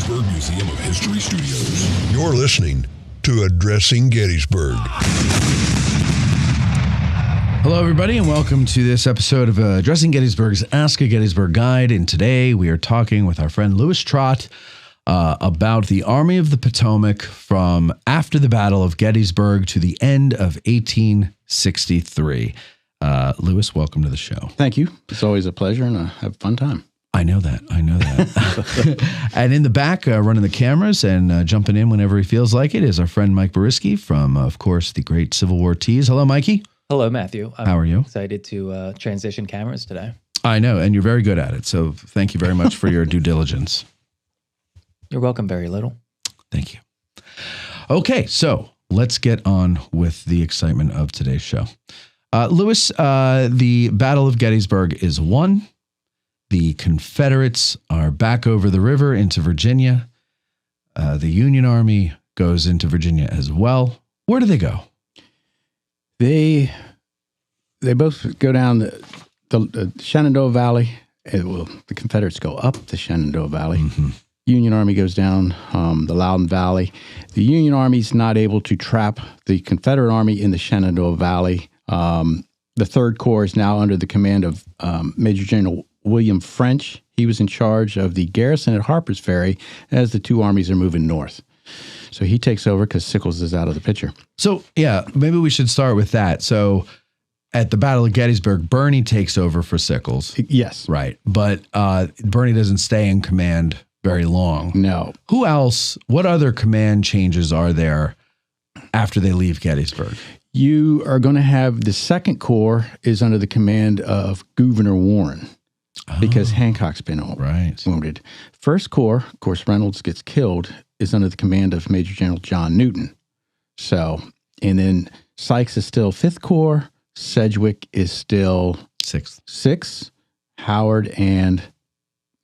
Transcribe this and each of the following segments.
Gettysburg Museum of History Studios. You're listening to Addressing Gettysburg. Hello, everybody, and welcome to this episode of Addressing Gettysburg's Ask a Gettysburg Guide. And today we are talking with our friend Lewis Trott about the Army of the Potomac from after the Battle of Gettysburg to the end of 1863. Lewis, welcome to the show. Thank you. It's always a pleasure, and I have a fun time. I know that. And in the back, running the cameras and jumping in whenever he feels like it, is our friend Mike Boriski from, of course, the great Civil War Tees. Hello, Mikey. Hello, Matthew. How are you? Excited to transition cameras today. I know, and you're very good at it. So thank you very much for your due diligence. You're welcome, very little. Thank you. Okay, so let's get on with the excitement of today's show. Lewis, the Battle of Gettysburg is won. The Confederates are back over the river into Virginia. The Union Army goes into Virginia as well. Where do they go? They both go down the Shenandoah Valley. The Confederates go up the Shenandoah Valley. Mm-hmm. Union Army goes down the Loudoun Valley. The Union Army's not able to trap the Confederate Army in the Shenandoah Valley. The Third Corps is now under the command of Major General William French. He was in charge of the garrison at Harper's Ferry as the two armies are moving north. So he takes over because Sickles is out of the picture. So, yeah, maybe we should start with that. So at the Battle of Gettysburg, Birney takes over for Sickles. Yes. Right. But Birney doesn't stay in command very long. No. Who else, what other command changes are there after they leave Gettysburg? You are going to have the Second Corps is under the command of Gouverneur Warren because Hancock's been wounded. First Corps, of course, Reynolds gets killed, is under the command of Major General John Newton. So, and then Sykes is still Fifth Corps. Sedgwick is still Sixth. Howard and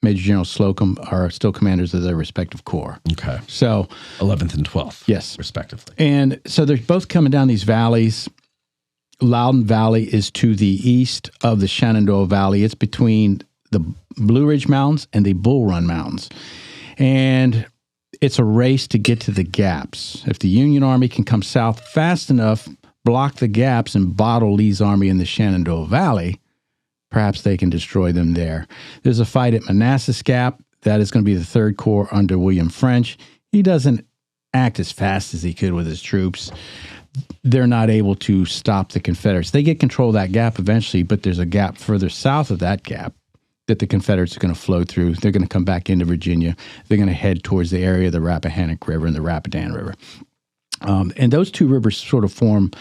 Major General Slocum are still commanders of their respective corps. Okay. So 11th and 12th. Yes. Respectively. And so they're both coming down these valleys. Loudoun Valley is to the east of the Shenandoah Valley. It's between the Blue Ridge Mountains and the Bull Run Mountains. And it's a race to get to the gaps. If the Union Army can come south fast enough, block the gaps, and bottle Lee's army in the Shenandoah Valley, perhaps they can destroy them there. There's a fight at Manassas Gap. That is going to be the Third Corps under William French. He doesn't act as fast as he could with his troops. They're not able to stop the Confederates. They get control of that gap eventually, but there's a gap further south of that gap that the Confederates are going to flow through. They're going to come back into Virginia. They're going to head towards the area of the Rappahannock River and the Rapidan River. And those two rivers sort of form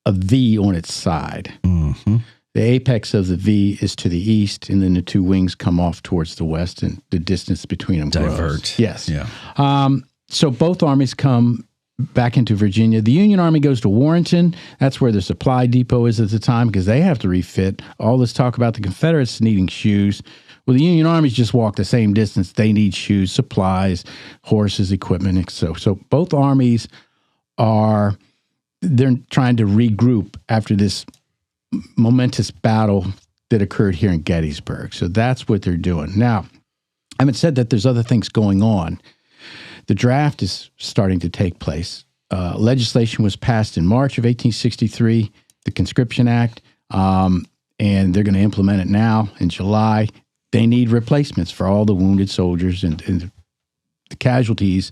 a V on its side. Mm-hmm. The apex of the V is to the east, and then the two wings come off towards the west, and the distance between them divert. Grows. Yes. Yeah. So both armies come back into Virginia. The Union Army goes to Warrenton. That's where the supply depot is at the time because they have to refit. All this talk about the Confederates needing shoes. Well, the Union Armies just walk the same distance. They need shoes, supplies, horses, equipment. And so both armies they're trying to regroup after this momentous battle that occurred here in Gettysburg. So that's what they're doing. Now, I haven't said that there's other things going on. The draft is starting to take place. Legislation was passed in March of 1863, the Conscription Act, and they're going to implement it now in July. They need replacements for all the wounded soldiers and the casualties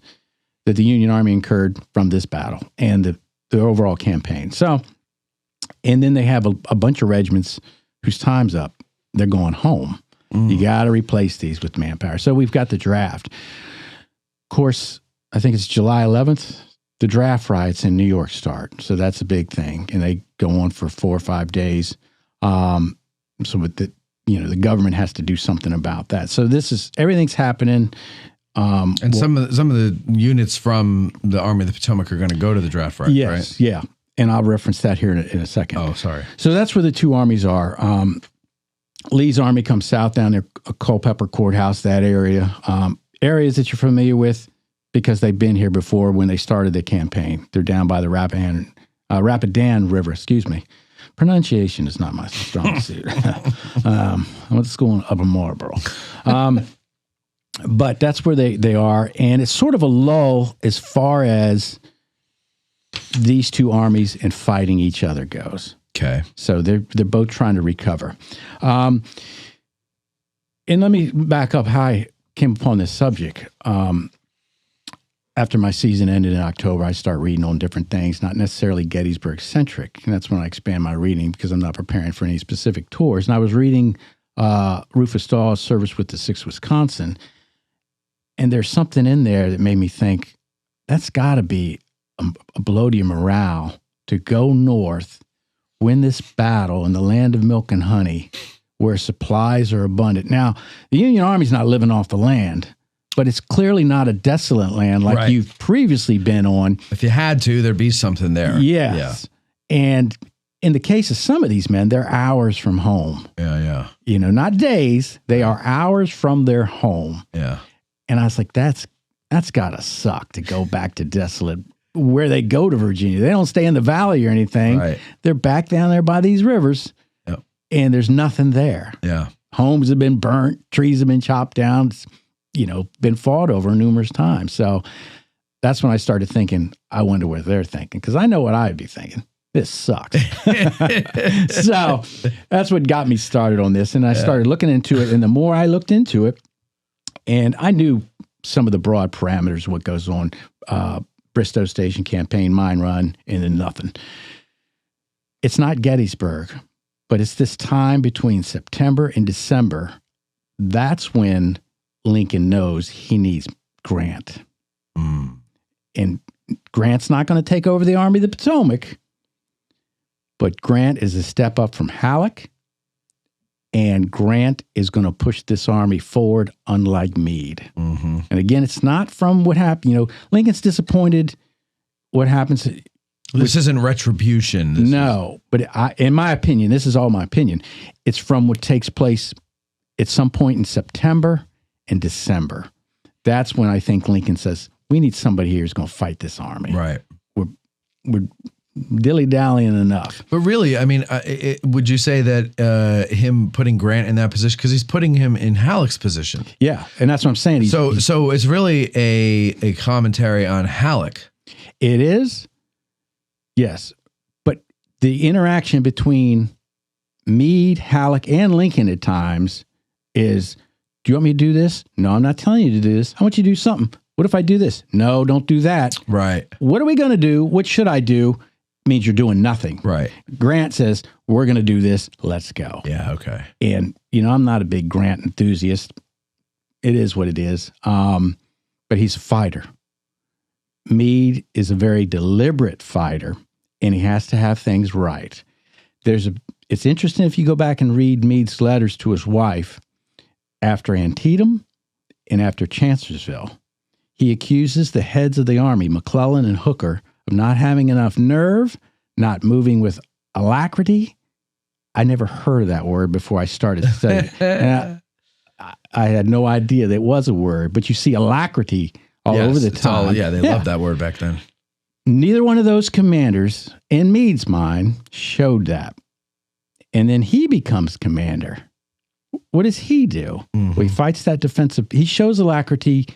that the Union Army incurred from this battle and the overall campaign. So, and then they have a bunch of regiments whose time's up. They're going home. You got to replace these with manpower. So we've got the draft. Of course, I think it's July 11th, the draft riots in New York start. So that's a big thing. And they go on for 4 or 5 days. So with the government has to do something about that. So everything's happening. And some of the units from the Army of the Potomac are going to go to the draft riot, yes, right? Yeah. And I'll reference that here in a second. Oh, sorry. So that's where the two armies are. Lee's army comes south down there, Culpeper Courthouse, that area. Areas that you're familiar with because they've been here before when they started the campaign. They're down by the Rapidan River, excuse me. Pronunciation is not my strong suit. I went to school in Upper Marlboro. But that's where they are, and it's sort of a lull as far as these two armies and fighting each other goes. Okay. So they're both trying to recover. And let me back up how I came upon this subject. After my season ended in October, I start reading on different things, not necessarily Gettysburg-centric. And that's when I expand my reading because I'm not preparing for any specific tours. And I was reading Rufus Dawes' Service with the 6th Wisconsin, and there's something in there that made me think, that's got to be a blow to your morale to go north, win this battle in the land of milk and honey where supplies are abundant. Now, the Union Army's not living off the land, but it's clearly not a desolate land like you've previously been on. If you had to, there'd be something there. Yes. Yeah. And in the case of some of these men, they're hours from home. Yeah. You know, not days. They are hours from their home. Yeah. And I was like, that's got to suck to go back to desolate where they go to Virginia. They don't stay in the valley or anything. Right. They're back down there by these rivers. Yep. And there's nothing there. Yeah. Homes have been burnt. Trees have been chopped down. It's, been fought over numerous times. So that's when I started thinking, I wonder what they're thinking. Because I know what I'd be thinking. This sucks. So that's what got me started on this. And I started looking into it. And the more I looked into it, and I knew some of the broad parameters of what goes on, Bristoe Station Campaign Mine Run, and then nothing. It's not Gettysburg, but it's this time between September and December. That's when Lincoln knows he needs Grant. And Grant's not going to take over the Army of the Potomac, but Grant is a step up from Halleck, and Grant is going to push this army forward, unlike Meade. Mm-hmm. And again, it's not from what happened. Lincoln's disappointed. What happens? This isn't retribution. But in my opinion, this is all my opinion. It's from what takes place at some point in September and December. That's when I think Lincoln says, we need somebody here who's going to fight this army. Right. We're dilly-dallying enough. But really, I mean, would you say that him putting Grant in that position, because he's putting him in Halleck's position? Yeah, and that's what I'm saying. So it's really a commentary on Halleck. It is, yes. But the interaction between Meade, Halleck, and Lincoln at times is, do you want me to do this? No, I'm not telling you to do this. I want you to do something. What if I do this? No, don't do that. Right. What are we going to do? What should I do? Means you're doing nothing. Right. Grant says, we're going to do this. Let's go. Yeah, okay. And, I'm not a big Grant enthusiast. It is what it is. But he's a fighter. Meade is a very deliberate fighter, and he has to have things right. It's interesting if you go back and read Meade's letters to his wife after Antietam and after Chancellorsville. He accuses the heads of the Army, McClellan and Hooker, of not having enough nerve, not moving with alacrity. I never heard of that word before I started studying. And I had no idea that it was a word, but you see alacrity all over the time. They loved that word back then. Neither one of those commanders, in Meade's mind, showed that. And then he becomes commander. What does he do? Mm-hmm. Well, he fights that defensive. He shows alacrity,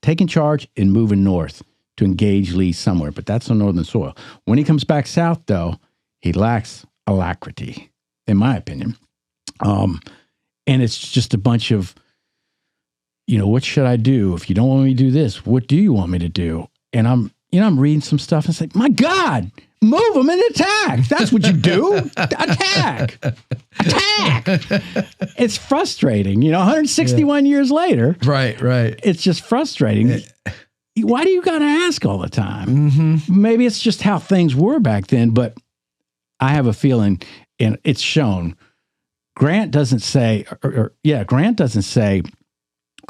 taking charge and moving north to engage Lee somewhere, but that's on northern soil. When he comes back south, though, he lacks alacrity, in my opinion. And it's just a bunch of, what should I do? If you don't want me to do this, what do you want me to do? And I'm reading some stuff and it's like, my God, move them and attack. That's what you do. Attack. It's frustrating, 161 years later. Right. It's just frustrating. Why do you got to ask all the time? Mm-hmm. Maybe it's just how things were back then, but I have a feeling, and it's shown, Grant doesn't say,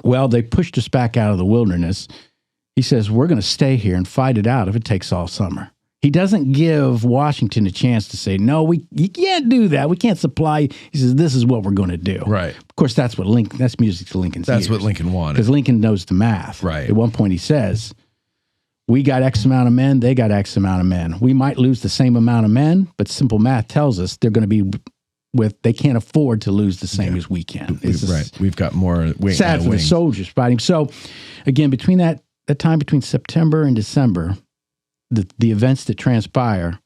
well, they pushed us back out of the wilderness. He says, we're going to stay here and fight it out if it takes all summer. He doesn't give Washington a chance to say, no, you can't do that. We can't supply. He says, this is what we're going to do. Right. Of course, that's music to Lincoln's ears. That's what Lincoln wanted. Because Lincoln knows the math. Right. At one point he says, we got X amount of men, they got X amount of men. We might lose the same amount of men, but simple math tells us they're going to be with, they can't afford to lose the same as we can. Right. We've got more wing. Sad for the soldiers fighting. So again, between that time between September and December, the events that transpire,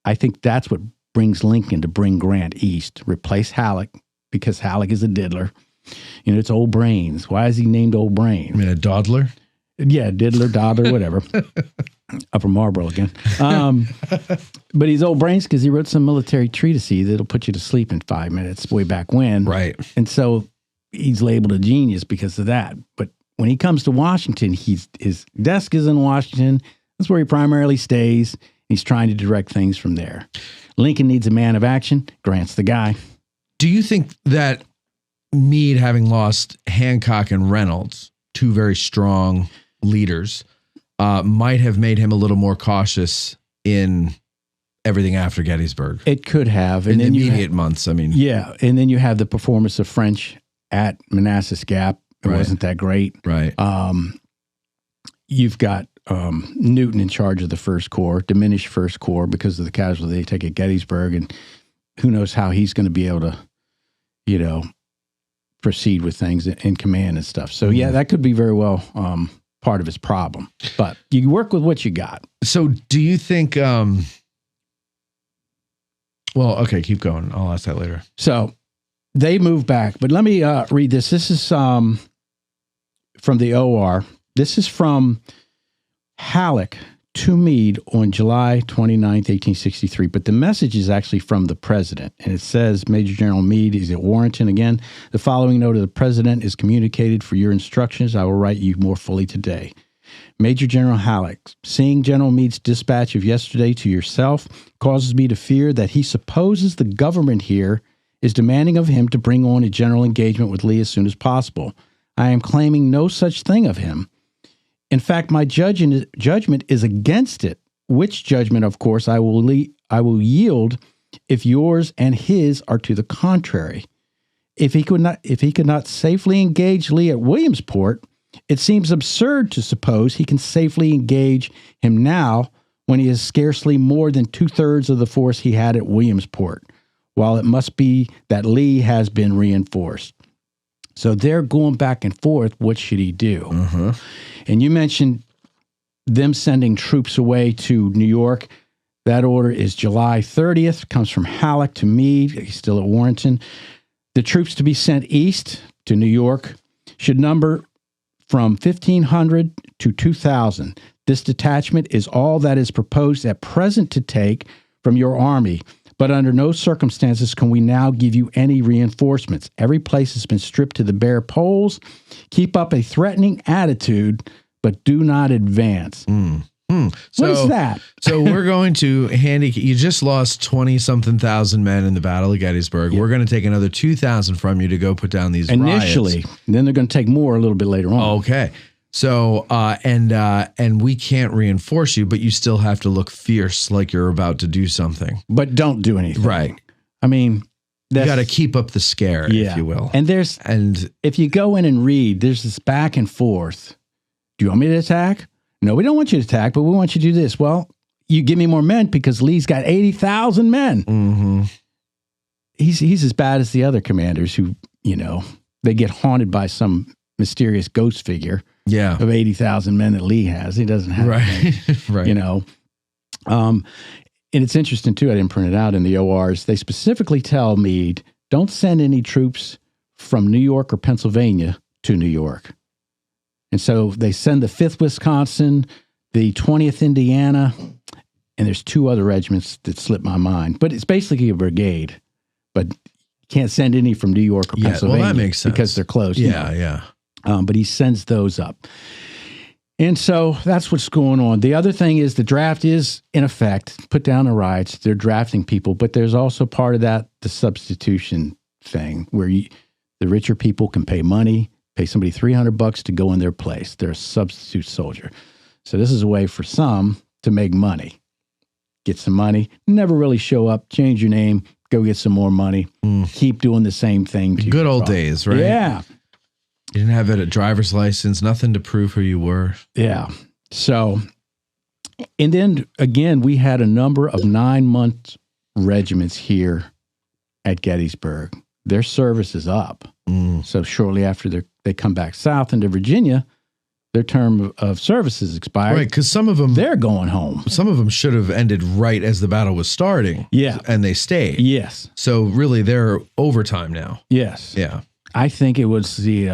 I think that's what brings Lincoln to bring Grant east, replace Halleck, because Halleck is a diddler. You know, it's Old Brains. Why is he named Old Brains? I mean, a dawdler? Yeah, diddler, dawdler, whatever. Upper Marlboro again. But he's Old Brains because he wrote some military treatise that'll put you to sleep in 5 minutes way back when. Right. And so he's labeled a genius because of that. But when he comes to Washington, his desk is in Washington. That's where he primarily stays. He's trying to direct things from there. Lincoln needs a man of action. Grant's the guy. Do you think that Meade, having lost Hancock and Reynolds, two very strong leaders, might have made him a little more cautious in everything after Gettysburg? It could have. In the immediate months, I mean. Yeah, and then you have the performance of French at Manassas Gap. It wasn't that great. Right. You've got Newton in charge of the First Corps, diminished First Corps because of the casualty they take at Gettysburg, and who knows how he's going to be able to, you know, proceed with things in command and stuff. So yeah, that could be very well part of his problem. But you work with what you got. So do you think? Well, okay, keep going. I'll ask that later. So they move back, but let me read this. This is from the OR. This is from Halleck to Meade on July 29th, 1863. But the message is actually from the president. And it says, Major General Meade is at Warrenton again. The following note of the president is communicated for your instructions. I will write you more fully today. Major General Halleck, seeing General Meade's dispatch of yesterday to yourself causes me to fear that he supposes the government here is demanding of him to bring on a general engagement with Lee as soon as possible. I am claiming no such thing of him. In fact, my judgment is against it, which judgment, of course, I will yield if yours and his are to the contrary. If he could not safely engage Lee at Williamsport, it seems absurd to suppose he can safely engage him now when he has scarcely more than 2/3 of the force he had at Williamsport, while it must be that Lee has been reinforced. So they're going back and forth. What should he do? Uh-huh. And you mentioned them sending troops away to New York. That order is July 30th, comes from Halleck to Meade. He's still at Warrenton. The troops to be sent east to New York should number from 1,500 to 2,000. This detachment is all that is proposed at present to take from your army, but under no circumstances can we now give you any reinforcements. Every place has been stripped to the bare poles. Keep up a threatening attitude, but do not advance. So, what is that? So we're going to you just lost 20-something thousand men in the Battle of Gettysburg. Yeah. We're going to take another 2,000 from you to go put down these initially. riots. Then they're going to take more a little bit later on. Okay. So, and we can't reinforce you, but you still have to look fierce like you're about to do something. But don't do anything. Right. I mean, you got to keep up the scare, if you will. And if you go in and read, there's this back and forth. Do you want me to attack? No, we don't want you to attack, but we want you to do this. Well, you give me more men because Lee's got 80,000 men. Mm-hmm. He's as bad as the other commanders who, you know, they get haunted by some mysterious ghost figure. Yeah. Of 80,000 men that Lee has. He doesn't have right. Right. You know. And it's interesting, too, I didn't print it out in the ORs. They specifically tell Meade, don't send any troops from New York or Pennsylvania to New York. And so they send the 5th Wisconsin, the 20th Indiana, and there's 2 other regiments that slip my mind. But it's basically a brigade. But you can't send any from New York or Pennsylvania. Well, that makes sense. Because they're close. Yeah, yeah. But he sends those up. And so that's what's going on. The other thing is the draft is, in effect, put down the riots. They're drafting people, but there's also part of that, the substitution thing, where the richer people can pay money, pay somebody $300 to go in their place. They're a substitute soldier. So this is a way for some to make money. Get some money, never really show up, change your name, go get some more money, keep doing the same thing. Good old days, right? Yeah. You didn't have a driver's license, nothing to prove who you were. Yeah. So, and then again, we had a number of 9-month regiments here at Gettysburg. Their service is up. So shortly after they come back south into Virginia, their term of service is expired. Right, because some of them, they're going home. Some of them should have ended right as the battle was starting. Yeah. And they stayed. Yes. So really, they're overtime now. Yes. Yeah. I think it was the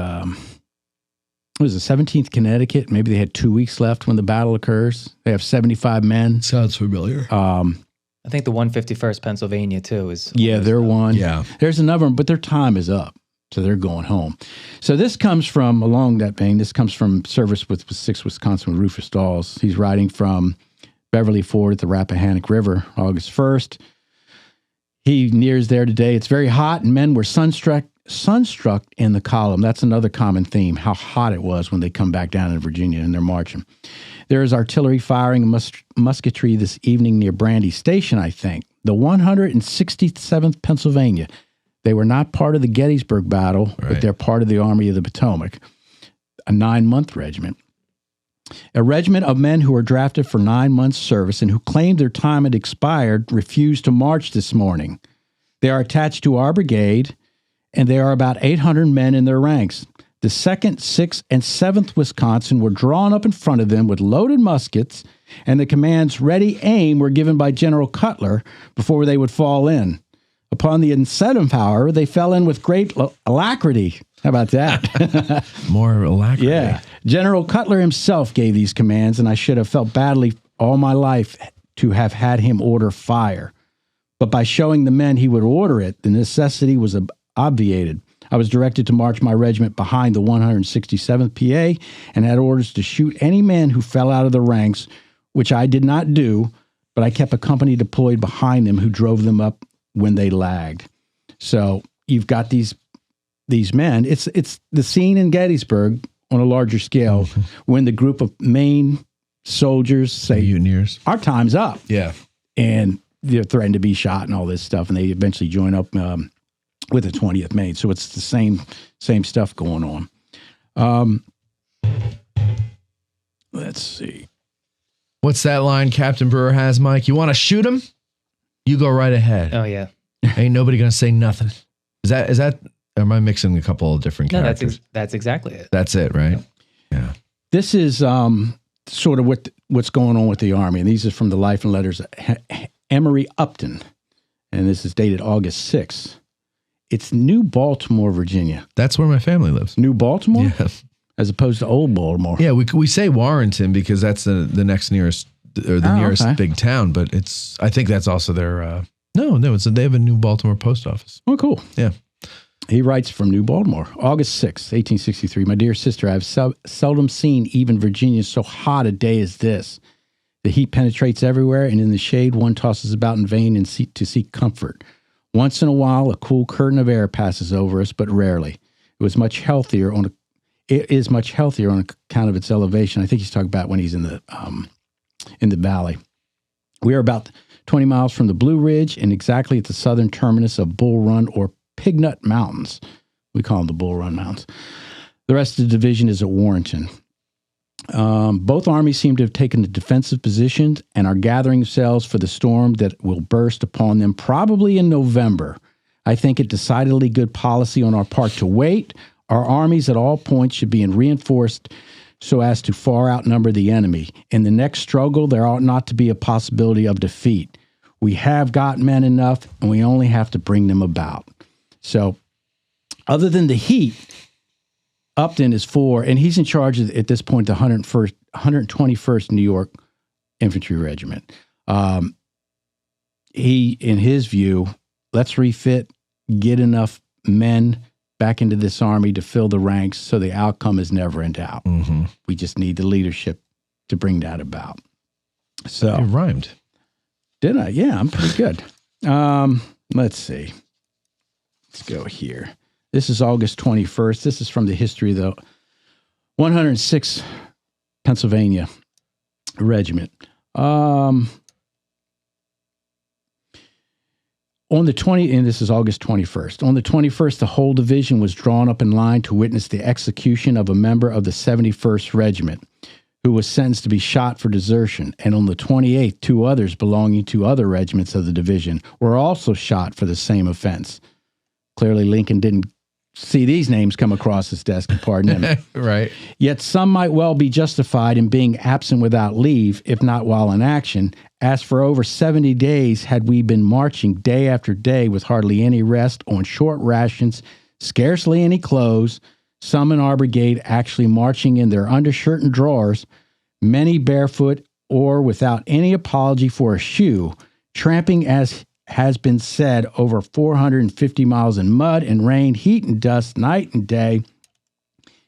17th Connecticut. Maybe they had 2 weeks left when the battle occurs. They have 75 men. Sounds familiar. I think the 151st Pennsylvania too is. Yeah, they're one. Yeah. There's another one, but their time is up. So they're going home. So this comes from, along that vein, this comes from service with 6th Wisconsin with Rufus Dawes. He's riding from Beverly Ford at the Rappahannock River, August 1st. He nears there today. It's very hot, and men were sunstruck in the column. That's another common theme, how hot it was when they come back down in Virginia and they're marching. There is artillery firing and musketry this evening near Brandy Station, I think. The 167th Pennsylvania. They were not part of the Gettysburg battle, but they're part of the Army of the Potomac, a 9-month regiment. A regiment of men who were drafted for 9 months' service and who claimed their time had expired refused to march this morning. They are attached to our brigade, and there are about 800 men in their ranks. The 2nd, 6th, and 7th Wisconsin were drawn up in front of them with loaded muskets, and the commands ready aim were given by General Cutler before they would fall in. Upon the incentive, however, they fell in with great alacrity. How about that? More alacrity. Yeah. General Cutler himself gave these commands, and I should have felt badly all my life to have had him order fire. But by showing the men he would order it, the necessity was obviated. I was directed to march my regiment behind the 167th PA and had orders to shoot any man who fell out of the ranks, which I did not do, but I kept a company deployed behind them who drove them up when they lagged. So you've got these men. It's the scene in Gettysburg on a larger scale when the group of Maine soldiers say, mutineers, our time's up. Yeah. And they're threatened to be shot and all this stuff. And they eventually join up with the 20th Maine. So it's the same stuff going on. Let's see. What's that line Captain Brewer has, Mike? You want to shoot him? You go right ahead. Oh, yeah. Ain't nobody going to say nothing. Is that, or am I mixing a couple of different characters? No, that's exactly it. That's it, right? Yeah. This is sort of what's going on with the Army. And these are from the Life and Letters of Emory Upton. And this is dated August 6th. It's New Baltimore, Virginia. That's where my family lives. New Baltimore? Yeah. As opposed to Old Baltimore. Yeah, we say Warrenton because that's the next nearest, or the nearest big town, but I think that's also their, they have a New Baltimore post office. Oh, cool. Yeah. He writes from New Baltimore, August 6th, 1863. My dear sister, I have seldom seen even Virginia so hot a day as this. The heat penetrates everywhere, and in the shade one tosses about in vain to seek comfort. Once in a while, a cool curtain of air passes over us, but rarely. It is much healthier on account of its elevation. I think he's talking about when he's in the valley. We are about 20 miles from the Blue Ridge and exactly at the southern terminus of Bull Run or Pignut Mountains. We call them the Bull Run Mountains. The rest of the division is at Warrenton. Both armies seem to have taken the defensive positions and are gathering themselves for the storm that will burst upon them probably in November. I think it decidedly good policy on our part to wait. Our armies at all points should be reinforced so as to far outnumber the enemy. In the next struggle, there ought not to be a possibility of defeat. We have got men enough, and we only have to bring them about. So, other than the heat, Upton is for, and he's in charge of, at this point, the 121st New York Infantry Regiment. He, in his view, let's refit, get enough men back into this army to fill the ranks so the outcome is never in doubt. Mm-hmm. We just need the leadership to bring that about. So it rhymed. Did I? Yeah, I'm pretty good. Let's see. Let's go here. This is August 21st. This is from the history of the 106th Pennsylvania Regiment. On the 20th, and this is August 21st. On the 21st, the whole division was drawn up in line to witness the execution of a member of the 71st Regiment. who was sentenced to be shot for desertion. And on the 28th, 2 others belonging to other regiments of the division were also shot for the same offense. Clearly, Lincoln didn't see these names come across his desk, pardon him. Right. Yet some might well be justified in being absent without leave, if not while in action, as for over 70 days had we been marching day after day with hardly any rest, on short rations, scarcely any clothes, some in our brigade actually marching in their undershirt and drawers, many barefoot or without any apology for a shoe, tramping, as has been said, over 450 miles in mud and rain, heat and dust, night and day.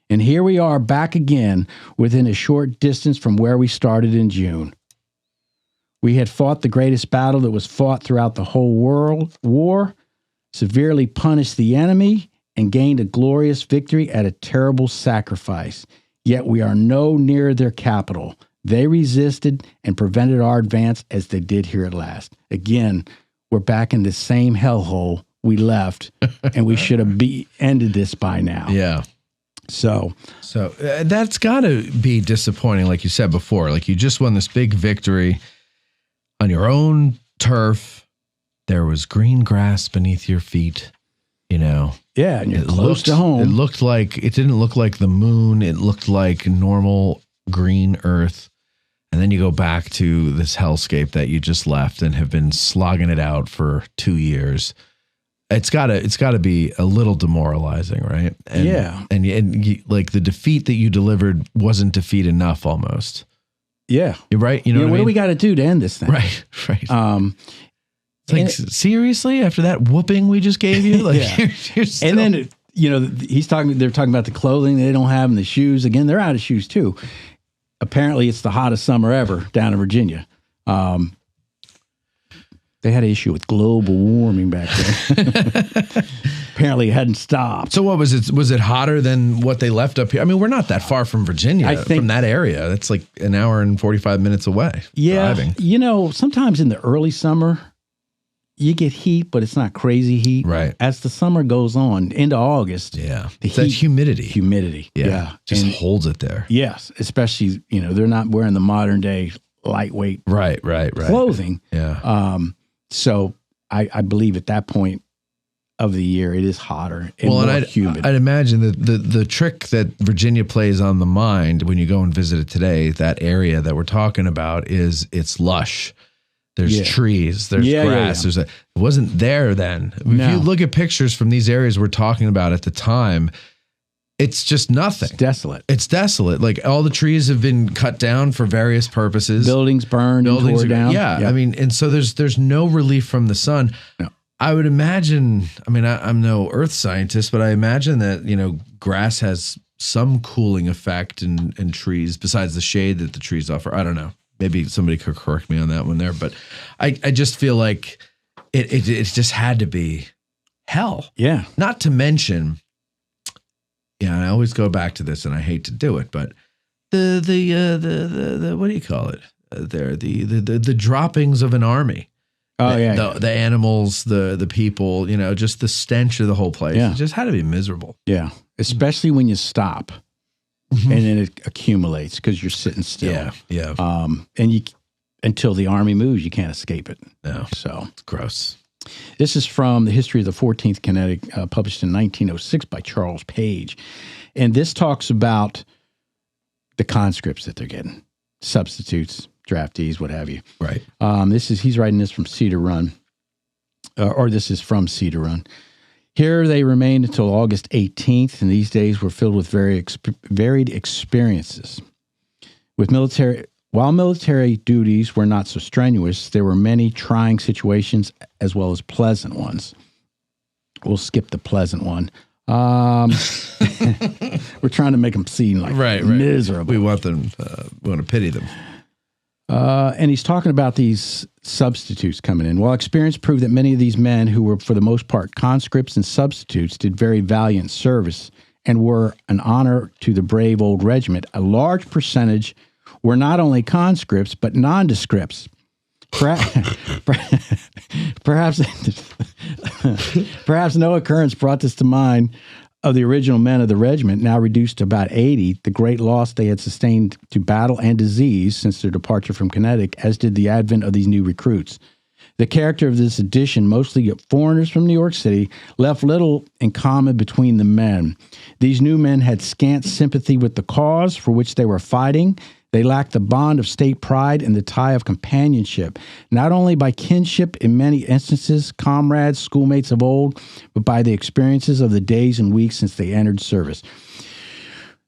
And here we are back again within a short distance from where we started in June. We had fought the greatest battle that was fought throughout the whole world war, severely punished the enemy, and gained a glorious victory at a terrible sacrifice. Yet we are no nearer their capital. They resisted and prevented our advance as they did here at last. Again, we're back in the same hellhole we left, and we should have ended this by now. Yeah. So that's got to be disappointing, like you said before. Like, you just won this big victory on your own turf. There was green grass beneath your feet, you know. Yeah, and you're close to home. It didn't look like the moon. It looked like normal green earth. And then you go back to this hellscape that you just left and have been slogging it out for 2 years. It's gotta be a little demoralizing, right? And, yeah. And you, like, the defeat that you delivered wasn't defeat enough almost. Yeah. You're right. You know what I mean? do we got to do to end this thing? Right. It's like, seriously, after that whooping we just gave you? Like, yeah. you're still... And then, they're talking about the clothing they don't have and the shoes. Again, they're out of shoes too. Apparently, it's the hottest summer ever down in Virginia. They had an issue with global warming back then. Apparently, it hadn't stopped. So what was it? Was it hotter than what they left up here? I mean, we're not that far from Virginia, from that area. That's like an hour and 45 minutes away. Yeah. Driving. Sometimes in the early summer, you get heat, but it's not crazy heat. Right. As the summer goes on into August. Yeah. It's that humidity. Yeah. Just holds it there. Yes. Especially, they're not wearing the modern day lightweight right. clothing. Yeah. So I believe at that point of the year, it is hotter and more humid. I'd imagine that the trick that Virginia plays on the mind when you go and visit it today, that area that we're talking about, is it's lush. There's trees, there's grass. It wasn't there then. No. If you look at pictures from these areas we're talking about at the time, it's just nothing. It's desolate. Like, all the trees have been cut down for various purposes. Buildings burned and tore down. Yeah. I mean, and so there's no relief from the sun. No. I would imagine, I'm no earth scientist, but I imagine that, grass has some cooling effect in trees besides the shade that the trees offer. I don't know. Maybe somebody could correct me on that one there, but I just feel like it just had to be hell. Yeah. Not to mention, and I always go back to this, and I hate to do it, but the what do you call it? The droppings of an army. Oh, the animals, the people, just the stench of the whole place. Yeah. It just had to be miserable. Yeah. Especially when you stop. And then it accumulates because you're sitting still. Yeah. And until the army moves, you can't escape it. No. So it's gross. This is from the History of the 14th Kinetic, published in 1906 by Charles Page. And this talks about the conscripts that they're getting, substitutes, draftees, what have you. Right. He's writing this from Cedar Run, or this is from Cedar Run. Here they remained until August 18th, and these days were filled with varied experiences. While military duties were not so strenuous, there were many trying situations as well as pleasant ones. We'll skip the pleasant one. We're trying to make them seem like miserable. We want them. We want to pity them. And he's talking about these substitutes coming in. While experience proved that many of these men, who were for the most part conscripts and substitutes, did very valiant service and were an honor to the brave old regiment, a large percentage were not only conscripts but nondescripts. Perhaps no occurrence brought this to mind of the original men of the regiment, now reduced to about 80, the great loss they had sustained to battle and disease since their departure from Connecticut, as did the advent of these new recruits. The character of this addition, mostly foreigners from New York City, left little in common between the men. These new men had scant sympathy with the cause for which they were fighting. They lacked the bond of state pride and the tie of companionship, not only by kinship in many instances, comrades, schoolmates of old, but by the experiences of the days and weeks since they entered service.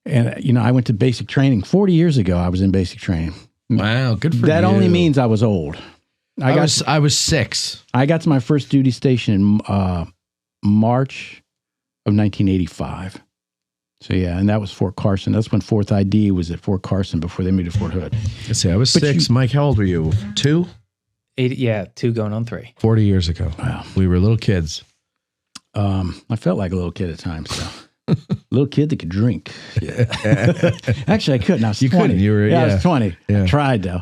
And, you know, I went to basic training 40 years ago. I was in basic training. Wow, good for you. That only means I was old. I was 6. I got to my first duty station in March of 1985. So, yeah, and that was Fort Carson. That's when 4th ID was at Fort Carson before they moved to Fort Hood. Let's see, I was 6. Mike, how old were you? 2? 8, yeah, 2 going on 3. 40 years ago. Wow. We were little kids. I felt like a little kid at times, so. Little kid that could drink. Yeah. Actually, I couldn't. I was 20. Couldn't. You were, I was 20. Yeah. I tried, though.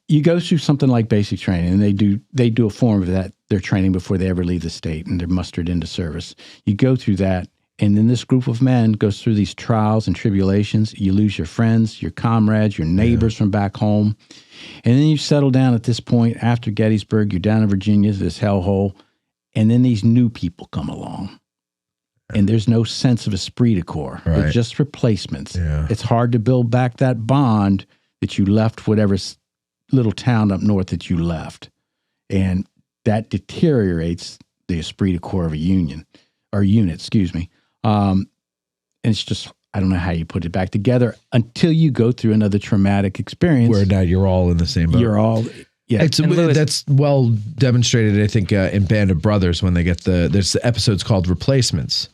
You go through something like basic training, and they do a form of that, their training before they ever leave the state, and they're mustered into service. You go through that, and then this group of men goes through these trials and tribulations. You lose your friends, your comrades, your neighbors from back home. And then you settle down at this point after Gettysburg. You're down in Virginia, this hellhole. And then these new people come along. And there's no sense of esprit de corps. Right. They're just replacements. Yeah. It's hard to build back that bond that you left whatever little town up north that you left. And that deteriorates the esprit de corps of a unit, excuse me. And it's just, I don't know how you put it back together until you go through another traumatic experience. Where now you're all in the same boat. You're all, yeah. That's well demonstrated, I think, in Band of Brothers when they get there's the episodes called Replacements.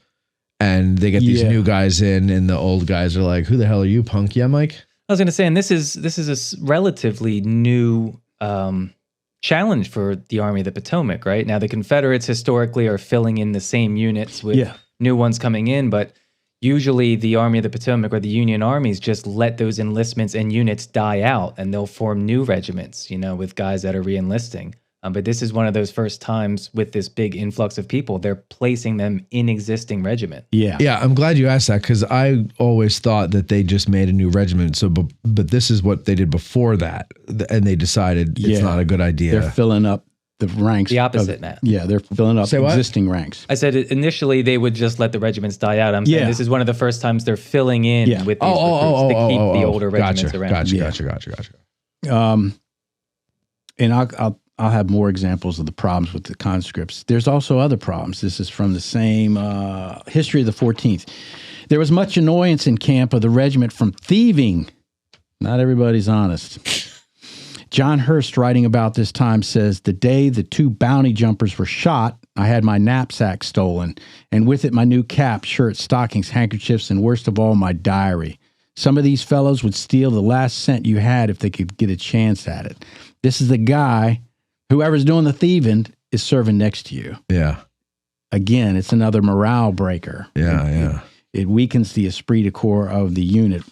And they get these new guys in, and the old guys are like, who the hell are you, punk? Yeah, Mike? I was going to say, and this is a relatively new challenge for the Army of the Potomac, right? Now, the Confederates historically are filling in the same units with new ones coming in, but usually the Army of the Potomac or the Union armies just let those enlistments and units die out, and they'll form new regiments, you know, with guys that are re-enlisting. But this is one of those first times with this big influx of people, they're placing them in existing regiment. Yeah. Yeah, I'm glad you asked that, because I always thought that they just made a new regiment. So, but this is what they did before that, and they decided it's not a good idea. They're filling up the ranks. The opposite, Matt. Yeah, they're filling up existing ranks. I said initially they would just let the regiments die out. I'm saying this is one of the first times they're filling in with these recruits to keep the older regiments around. Gotcha. And I'll have more examples of the problems with the conscripts. There's also other problems. This is from the same history of the 14th. There was much annoyance in camp of the regiment from thieving. Not everybody's honest. John Hurst, writing about this time, says, the day the 2 bounty jumpers were shot, I had my knapsack stolen, and with it my new cap, shirt, stockings, handkerchiefs, and worst of all, my diary. Some of these fellows would steal the last cent you had if they could get a chance at it. This is the guy, whoever's doing the thieving is serving next to you. Yeah. Again, it's another morale breaker. Yeah, It weakens the esprit de corps of the unit.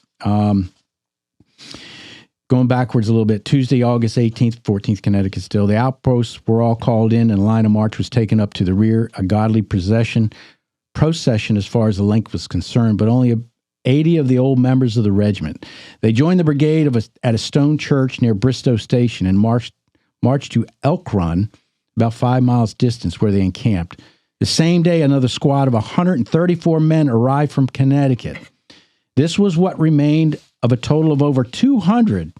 Going backwards a little bit, Tuesday, August 18th, 14th Connecticut still. The outposts were all called in, and a line of march was taken up to the rear, a godly procession as far as the length was concerned, but only 80 of the old members of the regiment. They joined the brigade at a stone church near Bristoe Station and marched to Elk Run, about 5 miles distance, where they encamped. The same day, another squad of 134 men arrived from Connecticut. This was what remained of a total of over 200,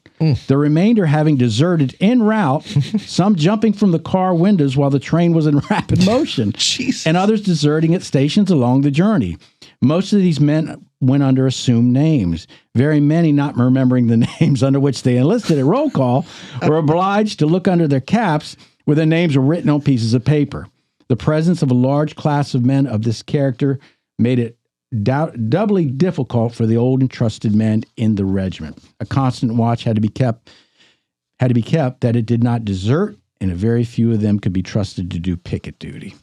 the remainder having deserted en route, some jumping from the car windows while the train was in rapid motion, and others deserting at stations along the journey. Most of these men went under assumed names. Very many, not remembering the names under which they enlisted at roll call, were obliged to look under their caps where their names were written on pieces of paper. The presence of a large class of men of this character made it doubly difficult for the old and trusted men in the regiment. A constant watch had to be kept that it did not desert, and a very few of them could be trusted to do picket duty.